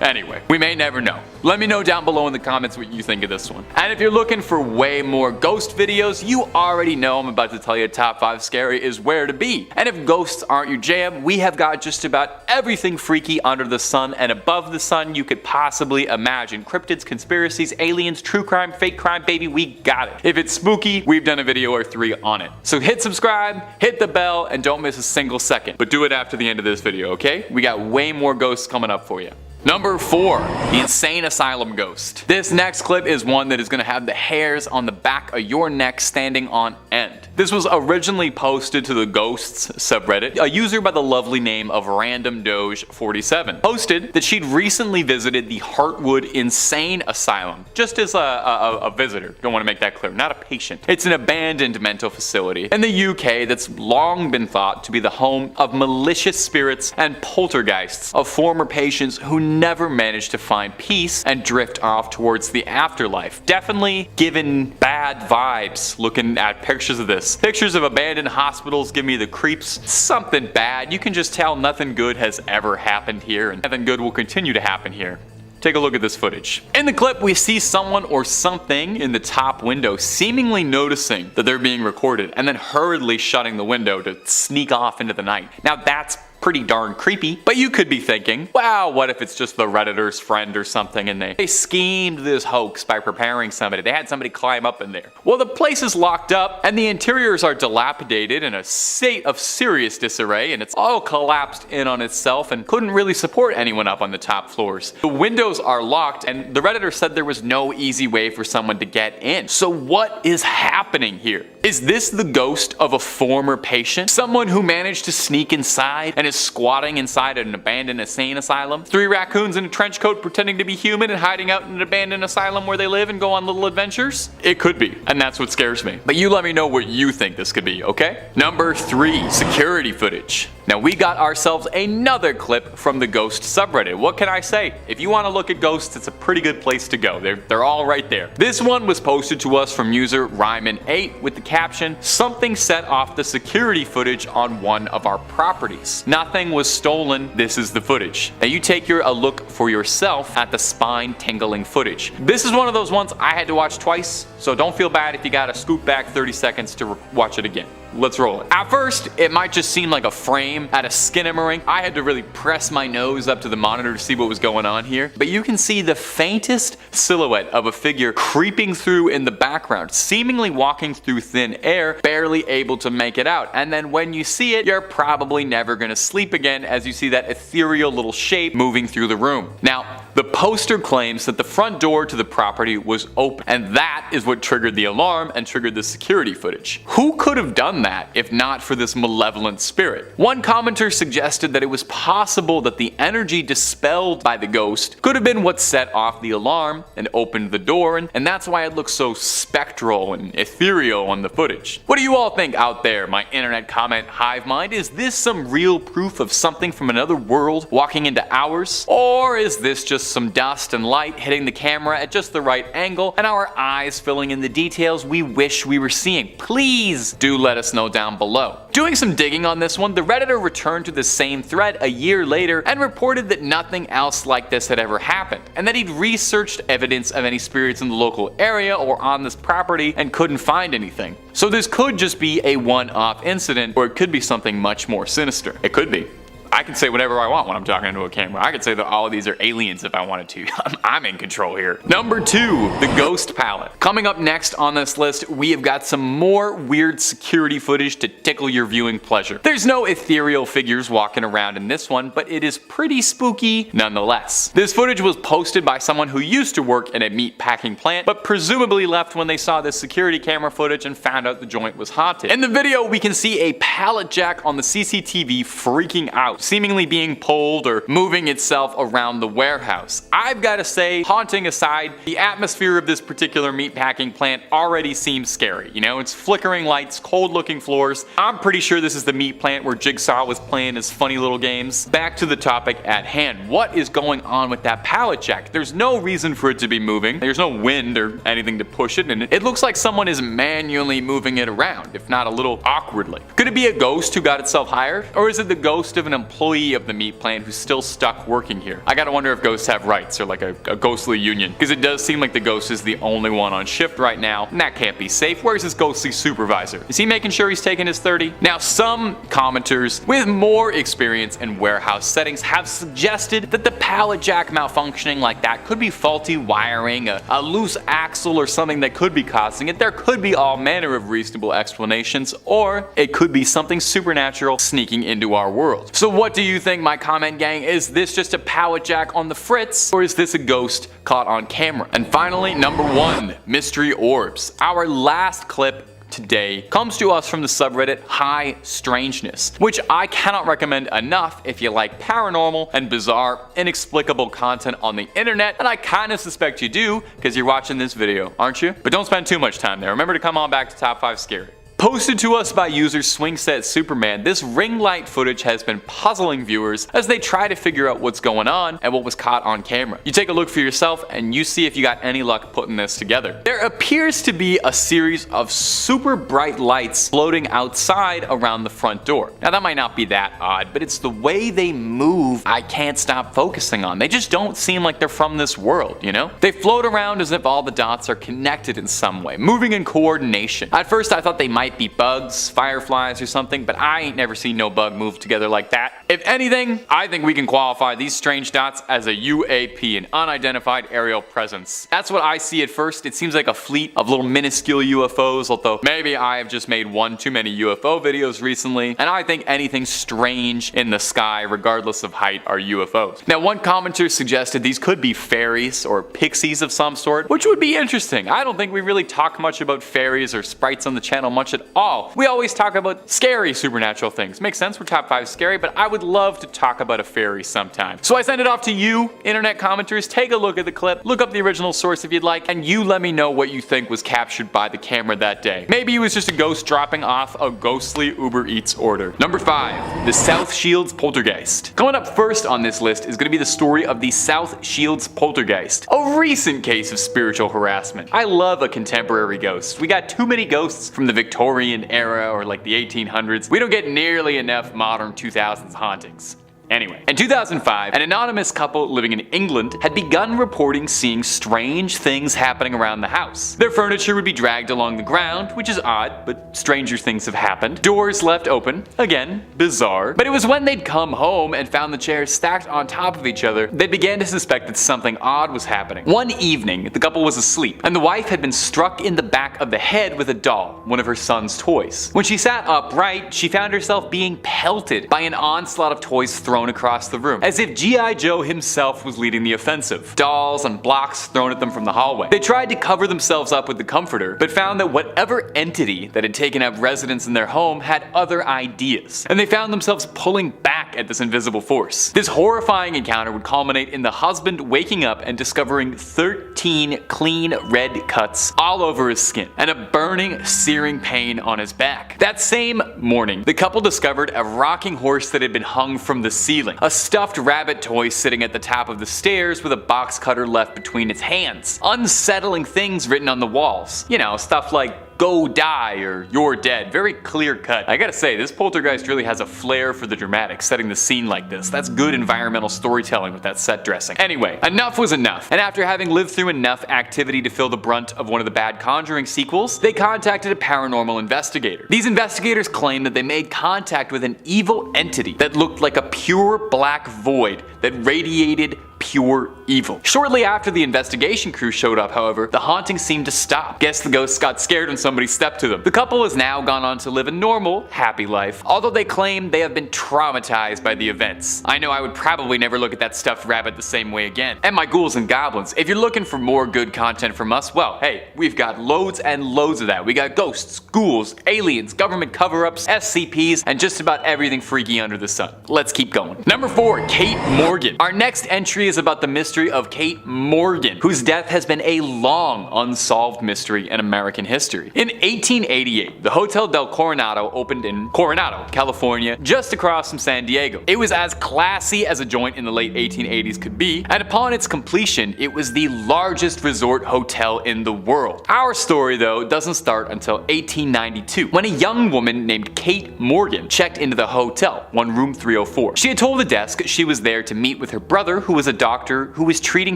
Anyway, we may never know. Let me know down below in the comments what you think of this one. And if you're looking for way more ghost videos, you already know I'm about to tell you top 5 scary is where to be. And if ghosts aren't your jam, we have got just about everything freaky under the sun and above the sun you could possibly imagine. Cryptids, conspiracies, aliens, true crime, fake crime, baby, we got it. If it's spooky, we've done a video or 3 on it. So hit subscribe, hit the bell, and don't miss a single second. But do it after the end of this video, okay? We got way more ghosts coming up for you. Number 4, the insane Asylum Ghost. This next clip is one that is going to have the hairs on the back of your neck standing on end. This was originally posted to the Ghosts subreddit. A user by the lovely name of Random Doge 47 posted that she'd recently visited the Heartwood Insane Asylum, just as a visitor. Don't want to make that clear, not a patient. It's an abandoned mental facility in the UK that's long been thought to be the home of malicious spirits and poltergeists of former patients who never managed to find peace and drift off towards the afterlife. Definitely given bad vibes looking at pictures of this. Pictures of abandoned hospitals give me the creeps. Something bad. You can just tell nothing good has ever happened here and nothing good will continue to happen here. Take a look at this footage. In the clip, we see someone or something in the top window seemingly noticing that they're being recorded and then hurriedly shutting the window to sneak off into the night. Now that's pretty darn creepy, but you could be thinking, wow, what if it's just the Redditor's friend or something and they schemed this hoax by preparing somebody. They had somebody climb up in there. Well, the place is locked up and the interiors are dilapidated in a state of serious disarray and it's all collapsed in on itself and couldn't really support anyone up on the top floors. The windows are locked and the Redditor said there was no easy way for someone to get in. So what is happening here? Is this the ghost of a former patient? Someone who managed to sneak inside and is squatting inside an abandoned insane asylum? 3 raccoons in a trench coat pretending to be human and hiding out in an abandoned asylum where they live and go on little adventures? It could be, and that's what scares me. But you let me know what you think this could be, okay? Number 3, security footage. Now we got ourselves another clip from the Ghost subreddit. What can I say? If you want to look at ghosts, it's a pretty good place to go. They're all right there. This one was posted to us from user Ryman8 with the caption, "Something set off the security footage on one of our properties. Nothing was stolen, this is the footage." Now you take a look for yourself at the spine-tingling footage. This is one of those ones I had to watch twice, so don't feel bad if you gotta scoot back 30 seconds to watch it again. Let's roll it. At first, it might just seem like a frame at a skinamarink. I had to really press my nose up to the monitor to see what was going on here. But you can see the faintest silhouette of a figure creeping through in the background, seemingly walking through thin air, barely able to make it out. And then when you see it, you're probably never gonna sleep again as you see that ethereal little shape moving through the room. Now, the poster claims that the front door to the property was open, and that is what triggered the alarm and triggered the security footage. Who could have done that if not for this malevolent spirit? One commenter suggested that it was possible that the energy dispelled by the ghost could have been what set off the alarm and opened the door, and that's why it looks so spectral and ethereal on the footage. What do you all think out there, my internet comment hive mind? Is this some real proof of something from another world walking into ours? Or is this just some dust and light hitting the camera at just the right angle and our eyes filling in the details we wish we were seeing? Please do let us know down below. Doing some digging on this one, the Redditor returned to the same thread a year later and reported that nothing else like this had ever happened, and that he'd researched evidence of any spirits in the local area or on this property and couldn't find anything. So this could just be a one-off incident, or it could be something much more sinister. It could be. I can say whatever I want when I'm talking into a camera. I could say that all of these are aliens if I wanted to. I'm in control here. Number 2, the Ghost Pallet. Coming up next on this list, we have got some more weird security footage to tickle your viewing pleasure. There's no ethereal figures walking around in this one, but it is pretty spooky nonetheless. This footage was posted by someone who used to work in a meat packing plant, but presumably left when they saw this security camera footage and found out the joint was haunted. In the video, we can see a pallet jack on the CCTV freaking out. seemingly being pulled or moving itself around the warehouse. I've gotta say, haunting aside, the atmosphere of this particular meatpacking plant already seems scary. You know, it's flickering lights, cold looking floors. I'm pretty sure this is the meat plant where Jigsaw was playing his funny little games. Back to the topic at hand. What is going on with that pallet jack? There's no reason for it to be moving. There's no wind or anything to push it, and it looks like someone is manually moving it around, if not a little awkwardly. Could it be a ghost who got itself hired? Or is it the ghost of an employee of the meat plant who's still stuck working here? I gotta wonder if ghosts have rights or like a ghostly union, because it does seem like the ghost is the only one on shift right now, and that can't be safe. Where's his ghostly supervisor? Is he making sure he's taking his 30? Now, some commenters with more experience in warehouse settings have suggested that the pallet jack malfunctioning like that could be faulty wiring, a loose axle, or something that could be causing it. There could be all manner of reasonable explanations, or it could be something supernatural sneaking into our world. So what do you think, my comment gang? Is this just a pallet jack on the fritz, or is this a ghost caught on camera? And finally, number 1, mystery orbs. Our last clip today comes to us from the subreddit High Strangeness, which I cannot recommend enough if you like paranormal and bizarre, inexplicable content on the internet, and I kind of suspect you do because you're watching this video, aren't you? But don't spend too much time there. Remember to come on back to Top 5 Scary. Posted to us by user Swingset Superman, this ring light footage has been puzzling viewers as they try to figure out what's going on and what was caught on camera. You take a look for yourself and you see if you got any luck putting this together. There appears to be a series of super bright lights floating outside around the front door. Now that might not be that odd, but it's the way they move I can't stop focusing on. They just don't seem like they're from this world, you know? They float around as if all the dots are connected in some way, moving in coordination. At first I thought they might be bugs, fireflies or something, but I ain't never seen no bug move together like that. If anything, I think we can qualify these strange dots as a UAP, an unidentified aerial presence. That's what I see at first. It seems like a fleet of little minuscule UFOs, although maybe I have just made one too many UFO videos recently, and I think anything strange in the sky, regardless of height, are UFOs. Now, one commenter suggested these could be fairies or pixies of some sort, which would be interesting. I don't think we really talk much about fairies or sprites on the channel much at all. We always talk about scary supernatural things. Makes sense, we're Top 5 Scary, but I would love to talk about a fairy sometime. So I send it off to you, internet commenters. Take a look at the clip, look up the original source if you'd like, and you let me know what you think was captured by the camera that day. Maybe it was just a ghost dropping off a ghostly Uber Eats order. Number 5, the South Shields Poltergeist. Coming up first on this list is going to be the story of the South Shields Poltergeist, a recent case of spiritual harassment. I love a contemporary ghost. We got too many ghosts from the Victorian era or like the 1800s. We don't get nearly enough modern 2000s hauntings. Anyway, in 2005, an anonymous couple living in England had begun reporting seeing strange things happening around the house. Their furniture would be dragged along the ground, which is odd, but stranger things have happened. Doors left open, again, bizarre. But it was when they'd come home and found the chairs stacked on top of each other, they began to suspect that something odd was happening. One evening, the couple was asleep, and the wife had been struck in the back of the head with a doll, one of her son's toys. When she sat upright, she found herself being pelted by an onslaught of toys thrown across the room, as if G.I. Joe himself was leading the offensive. Dolls and blocks thrown at them from the hallway. They tried to cover themselves up with the comforter, but found that whatever entity that had taken up residence in their home had other ideas, and they found themselves pulling back at this invisible force. This horrifying encounter would culminate in the husband waking up and discovering 13 clean red cuts all over his skin, and a burning, searing pain on his back. That same morning, the couple discovered a rocking horse that had been hung from the ceiling, a stuffed rabbit toy sitting at the top of the stairs with a box cutter left between its hands, unsettling things written on the walls. You know, stuff like "Go die" or "You're dead." Very clear cut. I gotta say, this poltergeist really has a flair for the dramatic, setting the scene like this. That's good environmental storytelling with that set dressing. Anyway, enough was enough, and after having lived through enough activity to fill the brunt of one of the bad Conjuring sequels, they contacted a paranormal investigator. These investigators claimed that they made contact with an evil entity that looked like a pure black void that radiated pure evil. Shortly after the investigation crew showed up, however, the haunting seemed to stop. Guess the ghosts got scared when somebody stepped to them. The couple has now gone on to live a normal, happy life, although they claim they have been traumatized by the events. I know I would probably never look at that stuffed rabbit the same way again. And my ghouls and goblins, if you're looking for more good content from us, well, hey, we've got loads and loads of that. We got ghosts, ghouls, aliens, government cover-ups, SCPs, and just about everything freaky under the sun. Let's keep going. Number 4, Kate Morgan. Our next entry is about the mystery of Kate Morgan, whose death has been a long unsolved mystery in American history. In 1888, the Hotel del Coronado opened in Coronado, California, just across from San Diego. It was as classy as a joint in the late 1880s could be, and upon its completion, it was the largest resort hotel in the world. Our story, though, doesn't start until 1892, when a young woman named Kate Morgan checked into the hotel, room 304. She had told the desk she was there to meet with her brother, who was a doctor who was treating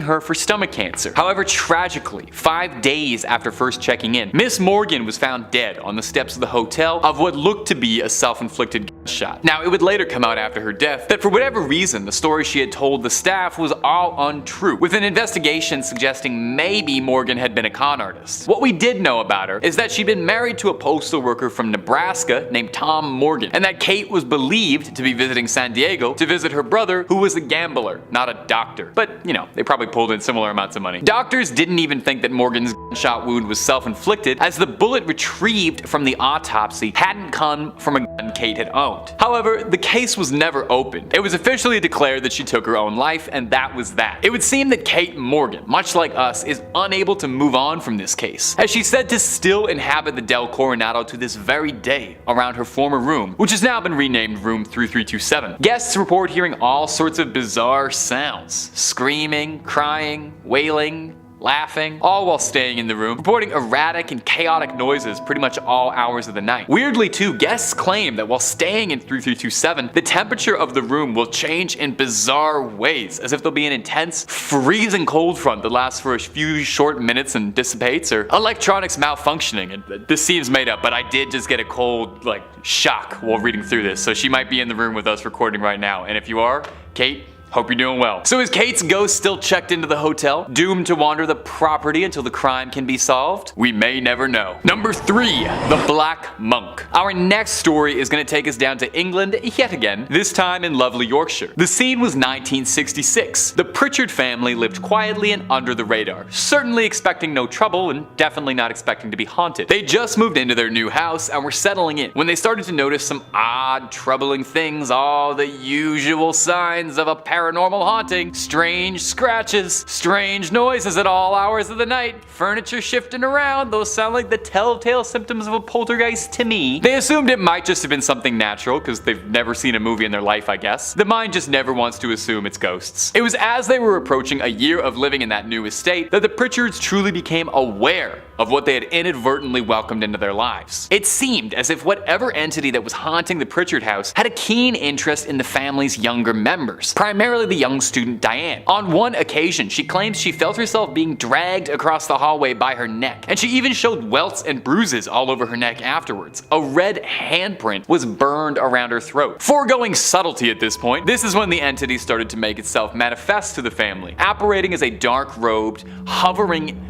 her for stomach cancer. However, tragically, 5 days after first checking in, Miss Morgan was found dead on the steps of the hotel of what looked to be a self-inflicted gunshot. Now, it would later come out after her death that for whatever reason, the story she had told the staff was all untrue, with an investigation suggesting maybe Morgan had been a con artist. What we did know about her is that she'd been married to a postal worker from Nebraska named Tom Morgan, and that Kate was believed to be visiting San Diego to visit her brother, who was a gambler, not a doctor. But, you know, they probably pulled in similar amounts of money. Doctors didn't even think that Morgan's gunshot wound was self-inflicted, as the bullet retrieved from the autopsy hadn't come from a gun Kate had owned. However, the case was never opened. It was officially declared that she took her own life, and that was that. It would seem that Kate Morgan, much like us, is unable to move on from this case, as she's said to still inhabit the Del Coronado to this very day around her former room, which has now been renamed room 3327. Guests report hearing all sorts of bizarre sounds: screaming, crying, wailing, laughing, all while staying in the room, reporting erratic and chaotic noises pretty much all hours of the night. Weirdly too, guests claim that while staying in 3327, the temperature of the room will change in bizarre ways, as if there'll be an intense, freezing cold front that lasts for a few short minutes and dissipates, or electronics malfunctioning. And this seems made up, but I did just get a cold, shock while reading through this, so she might be in the room with us recording right now, and if you are, Kate, hope you're doing well. So is Kate's ghost still checked into the hotel, doomed to wander the property until the crime can be solved? We may never know. Number 3, the Black Monk. Our next story is going to take us down to England yet again, this time in lovely Yorkshire. The scene was 1966. The Pritchard family lived quietly and under the radar, certainly expecting no trouble and definitely not expecting to be haunted. They just moved into their new house and were settling in when they started to notice some odd, troubling things, all the usual signs of a paranormal haunting: strange scratches, strange noises at all hours of the night, furniture shifting around. Those sound like the telltale symptoms of a poltergeist to me. They assumed it might just have been something natural because they've never seen a movie in their life, I guess. The mind just never wants to assume it's ghosts. It was as they were approaching a year of living in that new estate that the Pritchards truly became aware of what they had inadvertently welcomed into their lives. It seemed as if whatever entity that was haunting the Pritchard house had a keen interest in the family's younger members, primarily the young student Diane. On one occasion, she claims she felt herself being dragged across the hallway by her neck, and she even showed welts and bruises all over her neck afterwards. A red handprint was burned around her throat. Foregoing subtlety at this point, this is when the entity started to make itself manifest to the family, apparating as a dark-robed, hovering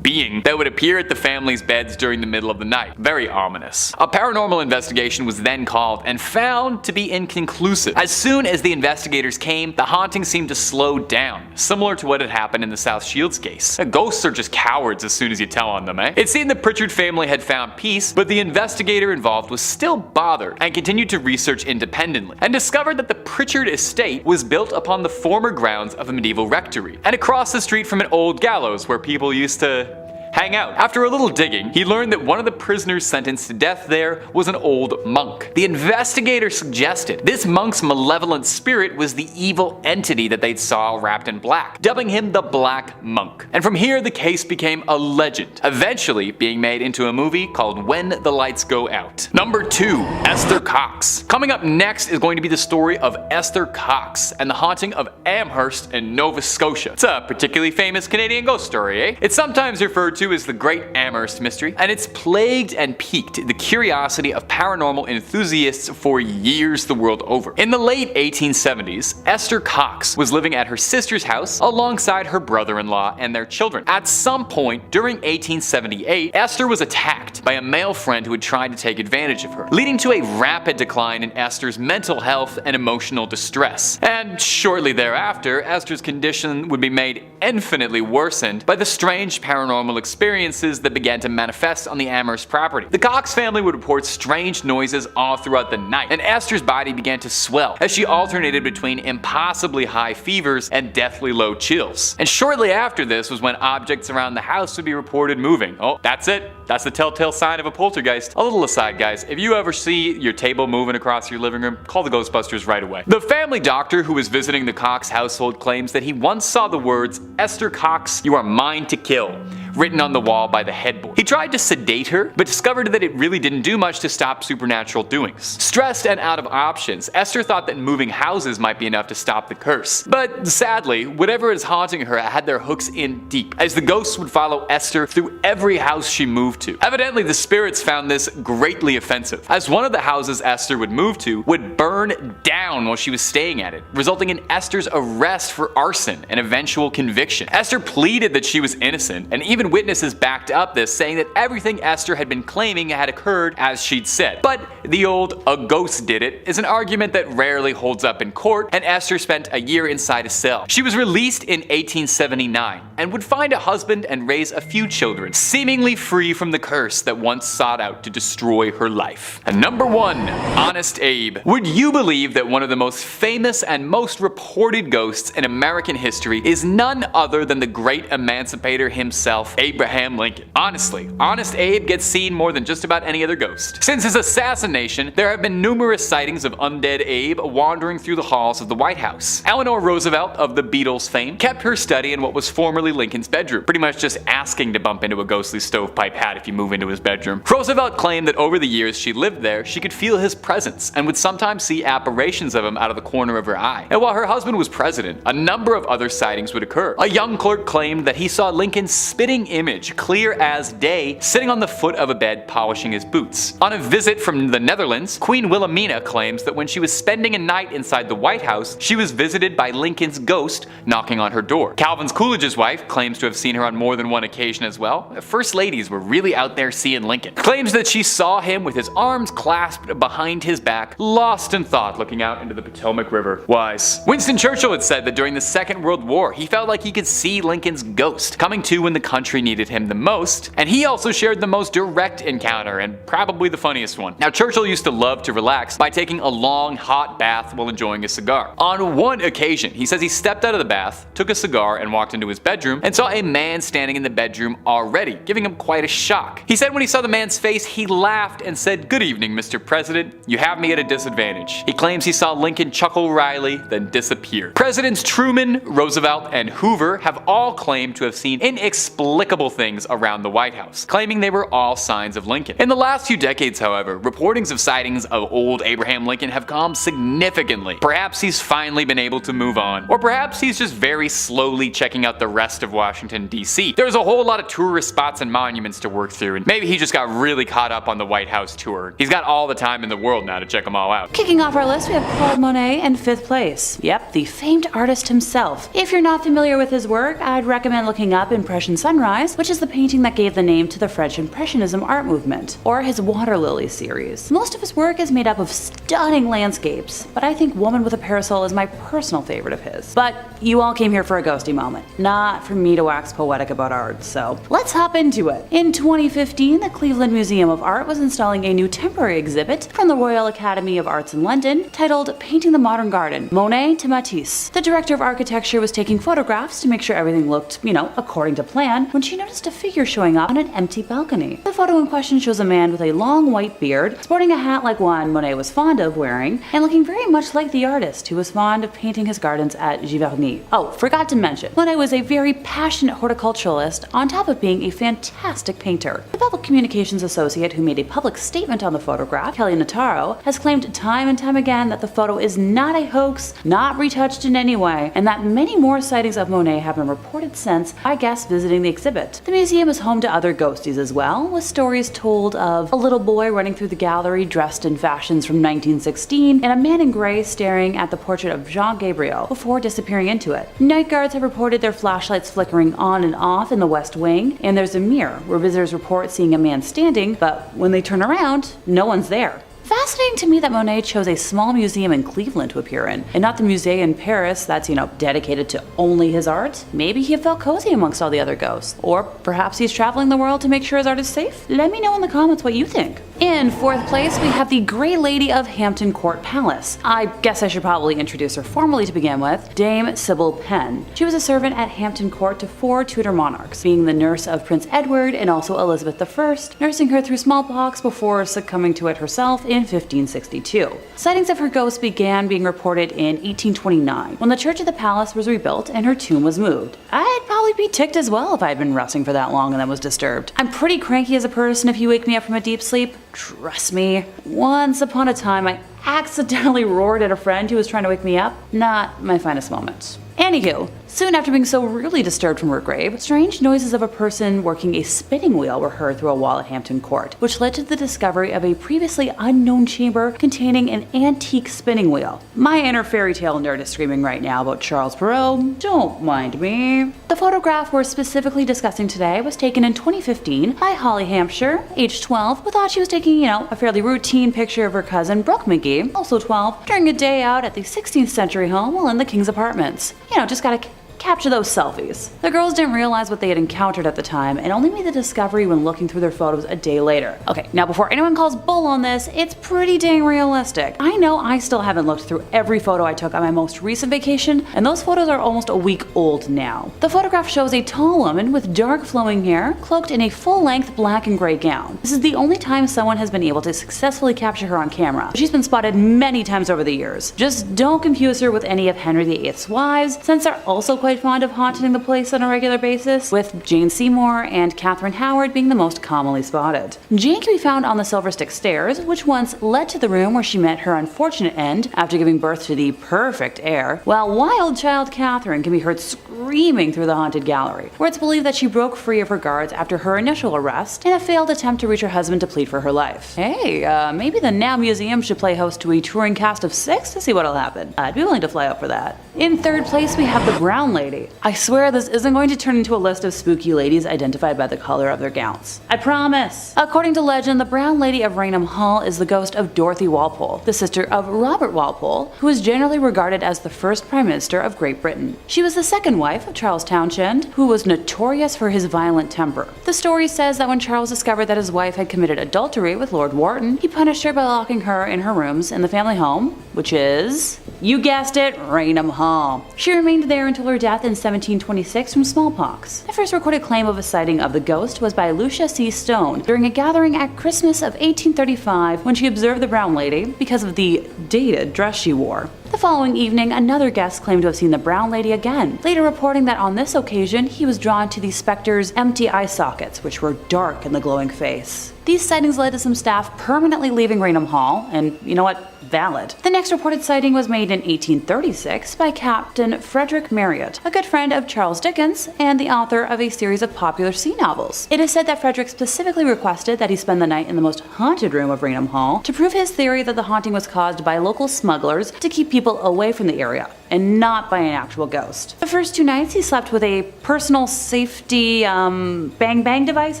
being that would appear at the family's beds during the middle of the night. Very ominous. A paranormal investigation was then called and found to be inconclusive. As soon as the investigators came, the haunting seemed to slow down, similar to what had happened in the South Shields case. Ghosts are just cowards as soon as you tell on them, eh? It seemed the Pritchard family had found peace, but the investigator involved was still bothered and continued to research independently, and discovered that the Pritchard estate was built upon the former grounds of a medieval rectory, and across the street from an old gallows where people used to hang out. After a little digging, he learned that one of the prisoners sentenced to death there was an old monk. The investigator suggested this monk's malevolent spirit was the evil entity that they saw wrapped in black, dubbing him the Black Monk. And from here, the case became a legend, eventually being made into a movie called When the Lights Go Out. Number 2, Esther Cox. Coming up next is going to be the story of Esther Cox and the haunting of Amherst in Nova Scotia. It's a particularly famous Canadian ghost story, eh? It's sometimes referred to as the Great Amherst Mystery, and it's plagued and piqued the curiosity of paranormal enthusiasts for years the world over. In the late 1870s, Esther Cox was living at her sister's house alongside her brother-in-law and their children. At some point during 1878, Esther was attacked by a male friend who had tried to take advantage of her, leading to a rapid decline in Esther's mental health and emotional distress. And shortly thereafter, Esther's condition would be made infinitely worsened by the strange paranormal experiences that began to manifest on the Amherst property. The Cox family would report strange noises all throughout the night, and Esther's body began to swell as she alternated between impossibly high fevers and deathly low chills. And shortly after this was when objects around the house would be reported moving. Oh, that's it. That's the telltale sign of a poltergeist. A little aside, guys, if you ever see your table moving across your living room, call the Ghostbusters right away. The family doctor who was visiting the Cox household claims that he once saw the words, "Esther Cox, you are mine to kill," written on the wall by the headboard. He tried to sedate her, but discovered that it really didn't do much to stop supernatural doings. Stressed and out of options, Esther thought that moving houses might be enough to stop the curse. But sadly, whatever is haunting her had their hooks in deep, as the ghosts would follow Esther through every house she moved to. Evidently, the spirits found this greatly offensive, as one of the houses Esther would move to would burn down while she was staying at it, resulting in Esther's arrest for arson and eventual conviction. Esther pleaded that she was innocent, and even witnesses backed up this, saying that everything Esther had been claiming had occurred as she'd said. But the old "a ghost did it" is an argument that rarely holds up in court, and Esther spent a year inside a cell. She was released in 1879 and would find a husband and raise a few children, seemingly free from the curse that once sought out to destroy her life. And number 1, Honest Abe. Would you believe that one of the most famous and most reported ghosts in American history is none other than the great emancipator himself, Abraham Lincoln? Honestly, Honest Abe gets seen more than just about any other ghost. Since his assassination, there have been numerous sightings of undead Abe wandering through the halls of the White House. Eleanor Roosevelt, of the Beatles fame, kept her study in what was formerly Lincoln's bedroom, pretty much just asking to bump into a ghostly stovepipe hat if you move into his bedroom. Roosevelt claimed that over the years she lived there, she could feel his presence and would sometimes see apparitions of him out of the corner of her eye. And while her husband was president, a number of other sightings would occur. A young clerk claimed that he saw Lincoln's spitting image, clear as day, sitting on the foot of a bed polishing his boots. On a visit from the Netherlands, Queen Wilhelmina claims that when she was spending a night inside the White House, she was visited by Lincoln's ghost knocking on her door. Calvin Coolidge's wife claims to have seen her on more than one occasion as well. First ladies were really out there seeing Lincoln. Claims that she saw him with his arms clasped behind his back, lost in thought looking out into the Potomac River. Wise. Winston Churchill had said that during the Second World War, he felt like he could see Lincoln's ghost coming to when the country needed him the most, and he also shared the most direct encounter and probably the funniest one. Now, Churchill used to love to relax by taking a long hot bath while enjoying a cigar. On one occasion, he says he stepped out of the bath, took a cigar, and walked into his bedroom and saw a man standing in the bedroom already, giving him quite a shock. He said when he saw the man's face, he laughed and said, "Good evening, Mr. President. You have me at a disadvantage." He claims he saw Lincoln chuckle wryly, then disappear. Presidents Truman, Roosevelt, and Hoover have all claimed to have seen inexplicable things around the White House, claiming they were all signs of Lincoln. In the last few decades, however, reportings of sightings of old Abraham Lincoln have calmed significantly. Perhaps he's finally been able to move on, or perhaps he's just very slowly checking out the rest of Washington, D.C. There's a whole lot of tourist spots and monuments to work through, and maybe he just got really caught up on the White House tour. He's got all the time in the world now to check them all out. Kicking off our list, we have Claude Monet in 5th place. Yep, the famed artist himself. If you're not familiar with his work, I'd recommend looking up Impression Sunrise, which is the painting that gave the name to the French Impressionism art movement, or his Water Lily series. Most of his work is made up of stunning landscapes, but I think Woman with a Parasol is my personal favorite of his. But you all came here for a ghosty moment, not for me to wax poetic about art, so let's hop into it. In 2015, the Cleveland Museum of Art was installing a new temporary exhibit from the Royal Academy of Arts in London titled Painting the Modern Garden, Monet to Matisse. The director of architecture was taking photographs to make sure everything looked, according to plan, when she noticed a figure showing up on an empty balcony. The photo in question shows a man with a long white beard, sporting a hat like one Monet was fond of wearing, and looking very much like the artist who was fond of painting his gardens at Giverny. Oh, forgot to mention, Monet was a very passionate horticulturalist on top of being a fantastic painter. painter. The public communications associate who made a public statement on the photograph, Kelly Notaro, has claimed time and time again that the photo is not a hoax, not retouched in any way, and that many more sightings of Monae have been reported since by guests visiting the exhibit. The museum is home to other ghosties as well, with stories told of a little boy running through the gallery dressed in fashions from 1916 and a man in gray staring at the portrait of Jean Gabriel before disappearing into it. Night guards have reported their flashlights flickering on and off in the West Wing, and there's a mirror where visitors report seeing a man standing, but when they turn around, no one's there. Fascinating to me that Monae chose a small museum in Cleveland to appear in, and not the museum in Paris that's, dedicated to only his art. Maybe he felt cozy amongst all the other ghosts. Or perhaps he's traveling the world to make sure his art is safe? Let me know in the comments what you think. In fourth place, we have the Grey Lady of Hampton Court Palace. I guess I should probably introduce her formally to begin with, Dame Sibil Penn. She was a servant at Hampton Court to 4 Tudor monarchs, being the nurse of Prince Edward and also Elizabeth I, nursing her through smallpox before succumbing to it herself in 1562. Sightings of her ghost began being reported in 1829, when the church of the palace was rebuilt and her tomb was moved. I'd probably be ticked as well if I had been resting for that long and then was disturbed. I'm pretty cranky as a person if you wake me up from a deep sleep. Trust me. Once upon a time, I accidentally roared at a friend who was trying to wake me up. Not my finest moment. Anywho, soon after being so rudely disturbed from her grave, strange noises of a person working a spinning wheel were heard through a wall at Hampton Court, which led to the discovery of a previously unknown chamber containing an antique spinning wheel. My inner fairy tale nerd is screaming right now about Charles Perrault. Don't mind me. The photograph we're specifically discussing today was taken in 2015 by Holly Hampshire, age 12, who thought she was taking, a fairly routine picture of her cousin Brooke McGee, also 12, during a day out at the 16th century home while in the King's apartments. Just gotta capture those selfies. The girls didn't realize what they had encountered at the time and only made the discovery when looking through their photos a day later. Okay, now before anyone calls bull on this, it's pretty dang realistic. I know I still haven't looked through every photo I took on my most recent vacation, and those photos are almost a week old now. The photograph shows a tall woman with dark flowing hair, cloaked in a full-length black and gray gown. This is the only time someone has been able to successfully capture her on camera. She's been spotted many times over the years. Just don't confuse her with any of Henry VIII's wives, since they're also quite fond of haunting the place on a regular basis, with Jane Seymour and Catherine Howard being the most commonly spotted. Jane can be found on the Silver Stick Stairs, which once led to the room where she met her unfortunate end after giving birth to the perfect heir, while wild child Catherine can be heard screaming through the haunted gallery, where it's believed that she broke free of her guards after her initial arrest in a failed attempt to reach her husband to plead for her life. Hey, maybe the Now Museum should play host to a touring cast of 6 to see what'll happen. I'd be willing to fly out for that. In third place, we have the Brown Lady. I swear this isn't going to turn into a list of spooky ladies identified by the color of their gowns. I promise. According to legend, the Brown Lady of Raynham Hall is the ghost of Dorothy Walpole, the sister of Robert Walpole, who is generally regarded as the first Prime Minister of Great Britain. She was the second wife of Charles Townshend, who was notorious for his violent temper. The story says that when Charles discovered that his wife had committed adultery with Lord Wharton, he punished her by locking her in her rooms in the family home, which is, you guessed it, Raynham Hall. She remained there until her death in 1726 from smallpox. The first recorded claim of a sighting of the ghost was by Lucia C. Stone during a gathering at Christmas of 1835 when she observed the Brown Lady because of the dated dress she wore. The following evening, another guest claimed to have seen the Brown Lady again, later reporting that on this occasion he was drawn to the specter's empty eye sockets, which were dark in the glowing face. These sightings led to some staff permanently leaving Raynham Hall, and you know what? Valid. The next reported sighting was made in 1836 by Captain Frederick Marriott, a good friend of Charles Dickens and the author of a series of popular sea novels. It is said that Frederick specifically requested that he spend the night in the most haunted room of Raynham Hall to prove his theory that the haunting was caused by local smugglers to keep people away from the area, and not by an actual ghost. The first 2 nights he slept with a personal safety bang device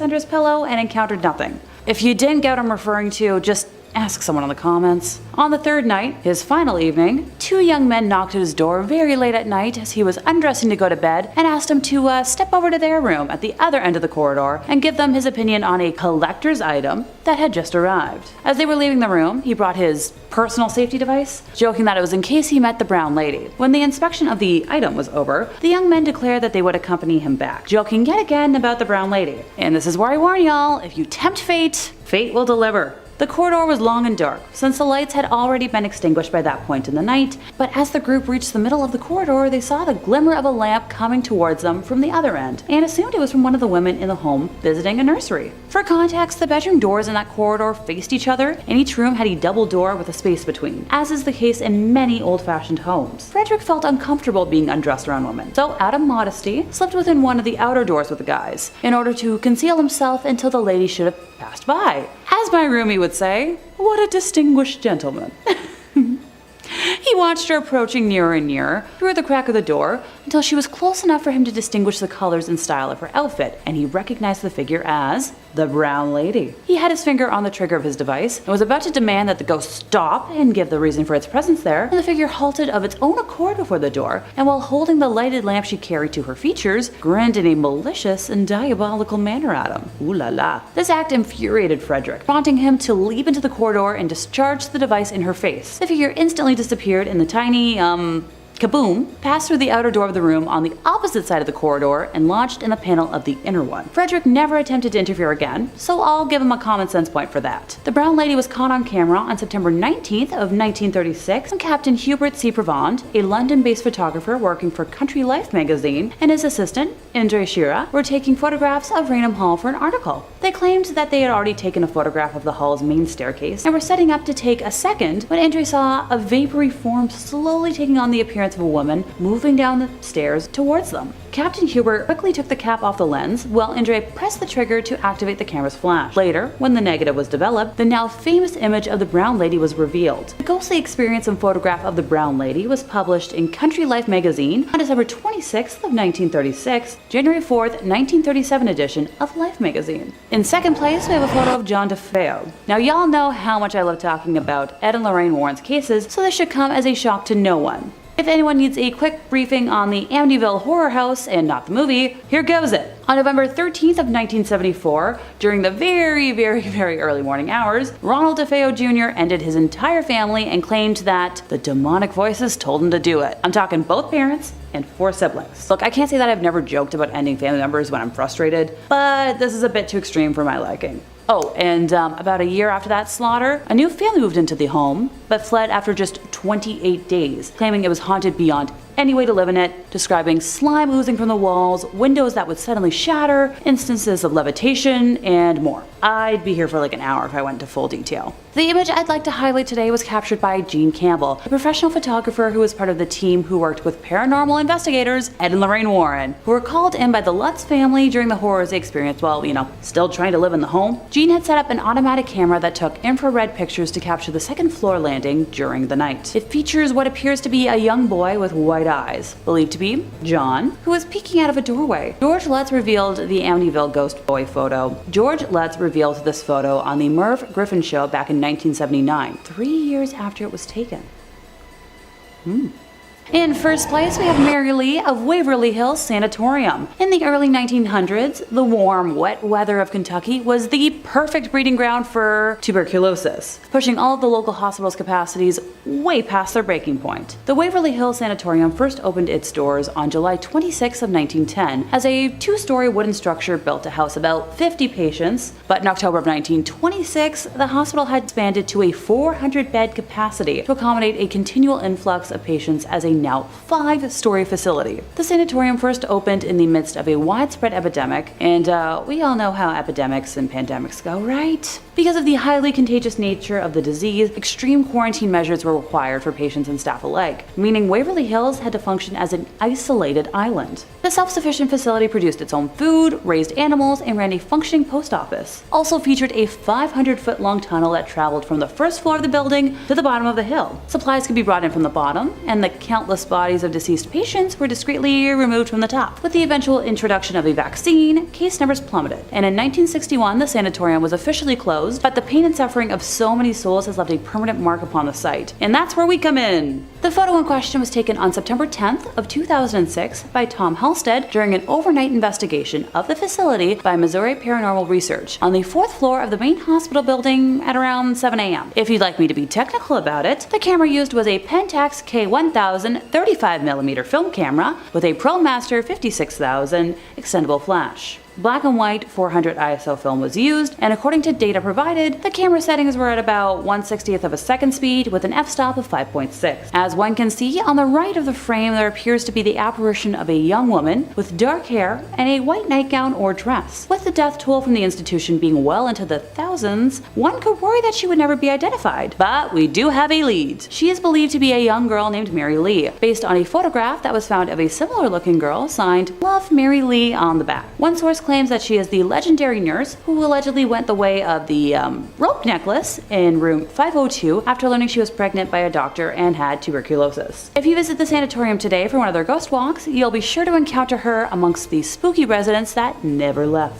under his pillow and encountered nothing. If you didn't get what I'm referring to, just ask someone in the comments. On the third night, his final evening, 2 young men knocked at his door very late at night as he was undressing to go to bed and asked him to step over to their room at the other end of the corridor and give them his opinion on a collector's item that had just arrived. As they were leaving the room, he brought his personal safety device, joking that it was in case he met the Brown Lady. When the inspection of the item was over, the young men declared that they would accompany him back, joking yet again about the Brown Lady. And this is where I warn y'all, if you tempt fate, fate will deliver. The corridor was long and dark, since the lights had already been extinguished by that point in the night, but as the group reached the middle of the corridor, they saw the glimmer of a lamp coming towards them from the other end, and assumed it was from one of the women in the home visiting a nursery. For context, the bedroom doors in that corridor faced each other, and each room had a double door with a space between, as is the case in many old-fashioned homes. Frederick felt uncomfortable being undressed around women, so out of modesty, slipped within one of the outer doors with the guys, in order to conceal himself until the lady should have passed by. As my roomie would say, what a distinguished gentleman. He watched her approaching nearer and nearer through the crack of the door until she was close enough for him to distinguish the colors and style of her outfit, and he recognized the figure as the Brown Lady. He had his finger on the trigger of his device and was about to demand that the ghost stop and give the reason for its presence there, when the figure halted of its own accord before the door, and while holding the lighted lamp she carried to her features, grinned in a malicious and diabolical manner at him. Ooh la la. This act infuriated Frederick, prompting him to leap into the corridor and discharge the device in her face. The figure instantly disappeared in the tiny, kaboom, passed through the outer door of the room on the opposite side of the corridor and lodged in the panel of the inner one. Frederick never attempted to interfere again, so I'll give him a common sense point for that. The Brown Lady was caught on camera on September 19th of 1936 when Captain Hubert C. Prevand, a London-based photographer working for Country Life magazine, and his assistant, Andre Shira, were taking photographs of Raynham Hall for an article. They claimed that they had already taken a photograph of the hall's main staircase and were setting up to take a second when Andre saw a vapory form slowly taking on the appearance of a woman moving down the stairs towards them. Captain Hubert quickly took the cap off the lens while Andre pressed the trigger to activate the camera's flash. Later, when the negative was developed, the now famous image of the Brown Lady was revealed. The ghostly experience and photograph of the Brown Lady was published in Country Life magazine on December 26th of 1936, January 4th, 1937 edition of Life magazine. In second place, we have a photo of John DeFeo. Now y'all know how much I love talking about Ed and Lorraine Warren's cases, so this should come as a shock to no one. If anyone needs a quick briefing on the Amityville Horror House and not the movie, here goes it. On November 13th of 1974, during the very early morning hours, Ronald DeFeo Jr. ended his entire family and claimed that the demonic voices told him to do it. I'm talking both parents and 4 siblings. Look, I can't say that I've never joked about ending family members when I'm frustrated, but this is a bit too extreme for my liking. Oh, and about a year after that slaughter, a new family moved into the home, but fled after just 28 days, claiming it was haunted beyond any way to live in it, describing slime oozing from the walls, windows that would suddenly shatter, instances of levitation, and more. I'd be here for like an hour if I went into full detail. The image I'd like to highlight today was captured by Gene Campbell, a professional photographer who was part of the team who worked with paranormal investigators Ed and Lorraine Warren, who were called in by the Lutz family during the horrors they experienced while, still trying to live in the home. Gene had set up an automatic camera that took infrared pictures to capture the second floor landing during the night. It features what appears to be a young boy with white eyes, believed to be John, who is peeking out of a doorway. George Lutz revealed the Amityville ghost boy photo. George Lutz revealed this photo on the Merv Griffin show back in 1979, 3 years after it was taken. In first place, we have Mary Lee of Waverly Hills Sanatorium. In the early 1900s, the warm, wet weather of Kentucky was the perfect breeding ground for tuberculosis, pushing all of the local hospitals' capacities way past their breaking point. The Waverly Hills Sanatorium first opened its doors on July 26 of 1910 as a 2-story wooden structure built to house about 50 patients, but in October of 1926, the hospital had expanded to a 400-bed capacity to accommodate a continual influx of patients as a now 5-story facility. The sanatorium first opened in the midst of a widespread epidemic, and we all know how epidemics and pandemics go, right? Because of the highly contagious nature of the disease, extreme quarantine measures were required for patients and staff alike, meaning Waverly Hills had to function as an isolated island. The self-sufficient facility produced its own food, raised animals, and ran a functioning post office. Also featured a 500-foot-long tunnel that traveled from the first floor of the building to the bottom of the hill. Supplies could be brought in from the bottom, and the countless bodies of deceased patients were discreetly removed from the top. With the eventual introduction of a vaccine, case numbers plummeted, and in 1961 the sanatorium was officially closed, but the pain and suffering of so many souls has left a permanent mark upon the site, and that's where we come in. The photo in question was taken on September 10th of 2006 by Tom Halstead during an overnight investigation of the facility by Missouri Paranormal Research on the 4th floor of the main hospital building at around 7 a.m. If you'd like me to be technical about it, the camera used was a Pentax K1000 35mm film camera with a ProMaster 56000 extendable flash. Black and white 400 ISO film was used, and according to data provided, the camera settings were at about 1/60th of a second speed with an f-stop of 5.6. As one can see, on the right of the frame there appears to be the apparition of a young woman with dark hair and a white nightgown or dress. With the death toll from the institution being well into the thousands, one could worry that she would never be identified. But we do have a lead. She is believed to be a young girl named Mary Lee, based on a photograph that was found of a similar looking girl signed Love Mary Lee on the back. One source claims that she is the legendary nurse who allegedly went the way of the rope necklace in room 502 after learning she was pregnant by a doctor and had tuberculosis. If you visit the sanatorium today for one of their ghost walks, you'll be sure to encounter her amongst the spooky residents that never left.